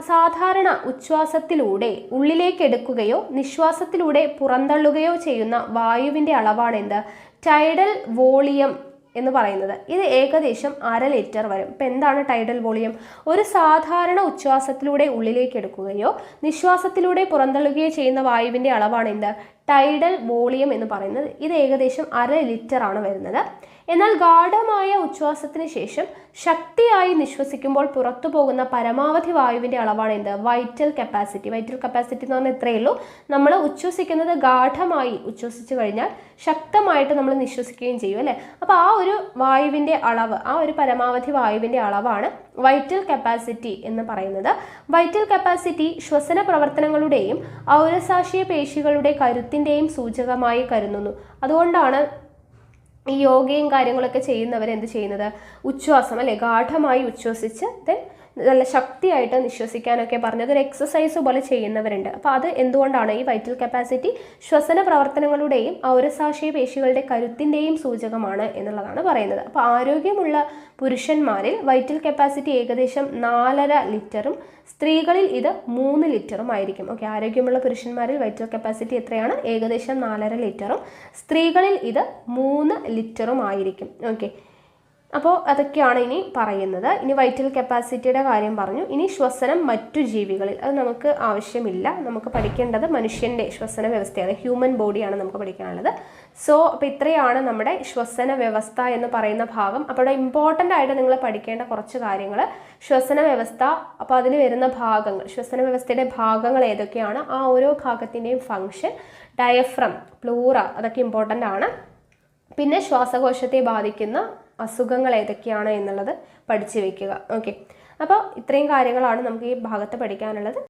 സാധാരണ ഉച്ഛ്വാസത്തിലൂടെ ഉള്ളിലേക്ക് എടുക്കുകയോ നിശ്വാസത്തിലൂടെ പുറന്തള്ളുകയോ ചെയ്യുന്ന വായുവിൻ്റെ അളവാണ് എന്ത്? ടൈഡൽ വോളിയം എന്ന് പറയുന്നത്. ഇത് ഏകദേശം 1/2 ലിറ്റർ വരും. ഇപ്പം എന്താണ് ടൈഡൽ വോളിയം? ഒരു സാധാരണ ഉച്ഛ്വാസത്തിലൂടെ ഉള്ളിലേക്ക് എടുക്കുകയോ നിശ്വാസത്തിലൂടെ പുറന്തള്ളുകയോ ചെയ്യുന്ന വായുവിൻ്റെ അളവാണ് എന്ത്? ടൈഡൽ വോളിയം എന്ന് പറയുന്നത്. ഇത് ഏകദേശം 1/2 ലിറ്റർ ആണ് വരുന്നത്. എന്നാൽ ഗാഢമായ ഉച്ഛ്വാസത്തിന് ശേഷം ശക്തിയായി നിശ്വസിക്കുമ്പോൾ പുറത്തു പോകുന്ന പരമാവധി വായുവിൻ്റെ അളവാണ് എന്ത്? Vital capacity. വൈറ്റൽ കപ്പാസിറ്റി എന്ന് പറഞ്ഞാൽ ഇത്രയേ ഉള്ളൂ. നമ്മൾ ഉച്ഛ്വസിക്കുന്നത് ഗാഢമായി ഉച്ഛ്വസിച്ചു കഴിഞ്ഞാൽ ശക്തമായിട്ട് നമ്മൾ നിശ്വസിക്കുകയും ചെയ്യും, അല്ലേ? അപ്പോൾ ആ ഒരു വായുവിൻ്റെ അളവ്, ആ ഒരു പരമാവധി വായുവിൻ്റെ അളവാണ് വൈറ്റൽ കപ്പാസിറ്റി എന്ന് പറയുന്നത്. വൈറ്റൽ കപ്പാസിറ്റി ശ്വസന പ്രവർത്തനങ്ങളുടെയും ഔരസാശയ പേശികളുടെ കരുത്തിൻ്റെയും സൂചകമായി കരുതുന്നു. അതുകൊണ്ടാണ് ഈ യോഗയും കാര്യങ്ങളൊക്കെ ചെയ്യുന്നവർ എന്ത് ചെയ്യുന്നത്? ഉച്ഛ്വാസം, അല്ലെ, ഗാഠമായി ഉച്ഛ്വസിച്ച് നല്ല ശക്തിയായിട്ട് നിശ്വസിക്കാനൊക്കെ പറഞ്ഞത് ഒരു എക്സസൈസ് പോലെ ചെയ്യുന്നവരുണ്ട്. അപ്പോൾ അത് എന്തുകൊണ്ടാണ്? ഈ വൈറ്റൽ കപ്പാസിറ്റി ശ്വസന പ്രവർത്തനങ്ങളുടെയും ഔരസാശയ പേശികളുടെ കരുത്തിൻ്റെയും സൂചകമാണ് എന്നുള്ളതാണ് പറയുന്നത്. അപ്പോൾ ആരോഗ്യമുള്ള പുരുഷന്മാരിൽ വൈറ്റൽ കപ്പാസിറ്റി ഏകദേശം 4.5 ലിറ്ററും സ്ത്രീകളിൽ ഇത് 3 ലിറ്ററും ആയിരിക്കും. ഓക്കെ, ആരോഗ്യമുള്ള പുരുഷന്മാരിൽ വൈറ്റൽ കപ്പാസിറ്റി എത്രയാണ്? ഏകദേശം 4.5 ലിറ്ററും സ്ത്രീകളിൽ ഇത് 3 ലിറ്ററും ആയിരിക്കും. ഓക്കെ, അപ്പോൾ അതൊക്കെയാണ് ഇനി പറയുന്നത്. ഇനി വൈറ്റൽ കപ്പാസിറ്റിയുടെ കാര്യം പറഞ്ഞു. ഇനി ശ്വസനം മറ്റു ജീവികളിൽ, അത് നമുക്ക് ആവശ്യമില്ല. നമുക്ക് പഠിക്കേണ്ടത് മനുഷ്യൻ്റെ ശ്വസന വ്യവസ്ഥയാണ്, ഹ്യൂമൻ ബോഡിയാണ് നമുക്ക് പഠിക്കാനുള്ളത്. അപ്പോൾ ഇത്രയാണ് നമ്മുടെ ശ്വസന വ്യവസ്ഥ എന്ന് പറയുന്ന ഭാഗം. അപ്പോൾ ഇവിടെ ഇമ്പോർട്ടൻ്റ് ആയിട്ട് നിങ്ങൾ പഠിക്കേണ്ട കുറച്ച് കാര്യങ്ങൾ: ശ്വസന വ്യവസ്ഥ, അപ്പോൾ അതിൽ വരുന്ന ഭാഗങ്ങൾ, ശ്വസന വ്യവസ്ഥയുടെ ഭാഗങ്ങൾ ഏതൊക്കെയാണ്, ആ ഓരോ ഭാഗത്തിൻ്റെയും ഫങ്ഷൻ, ഡയഫ്രം, പ്ലൂറ, അതൊക്കെ ഇമ്പോർട്ടൻ്റ് ആണ്. പിന്നെ ശ്വാസകോശത്തെ ബാധിക്കുന്ന അസുഖങ്ങൾ ഏതൊക്കെയാണ് എന്നുള്ളത് പഠിച്ചു വയ്ക്കുക. ഓക്കെ, അപ്പോൾ ഇത്രയും കാര്യങ്ങളാണ് നമുക്ക് ഈ ഭാഗത്ത് പഠിക്കാനുള്ളത്.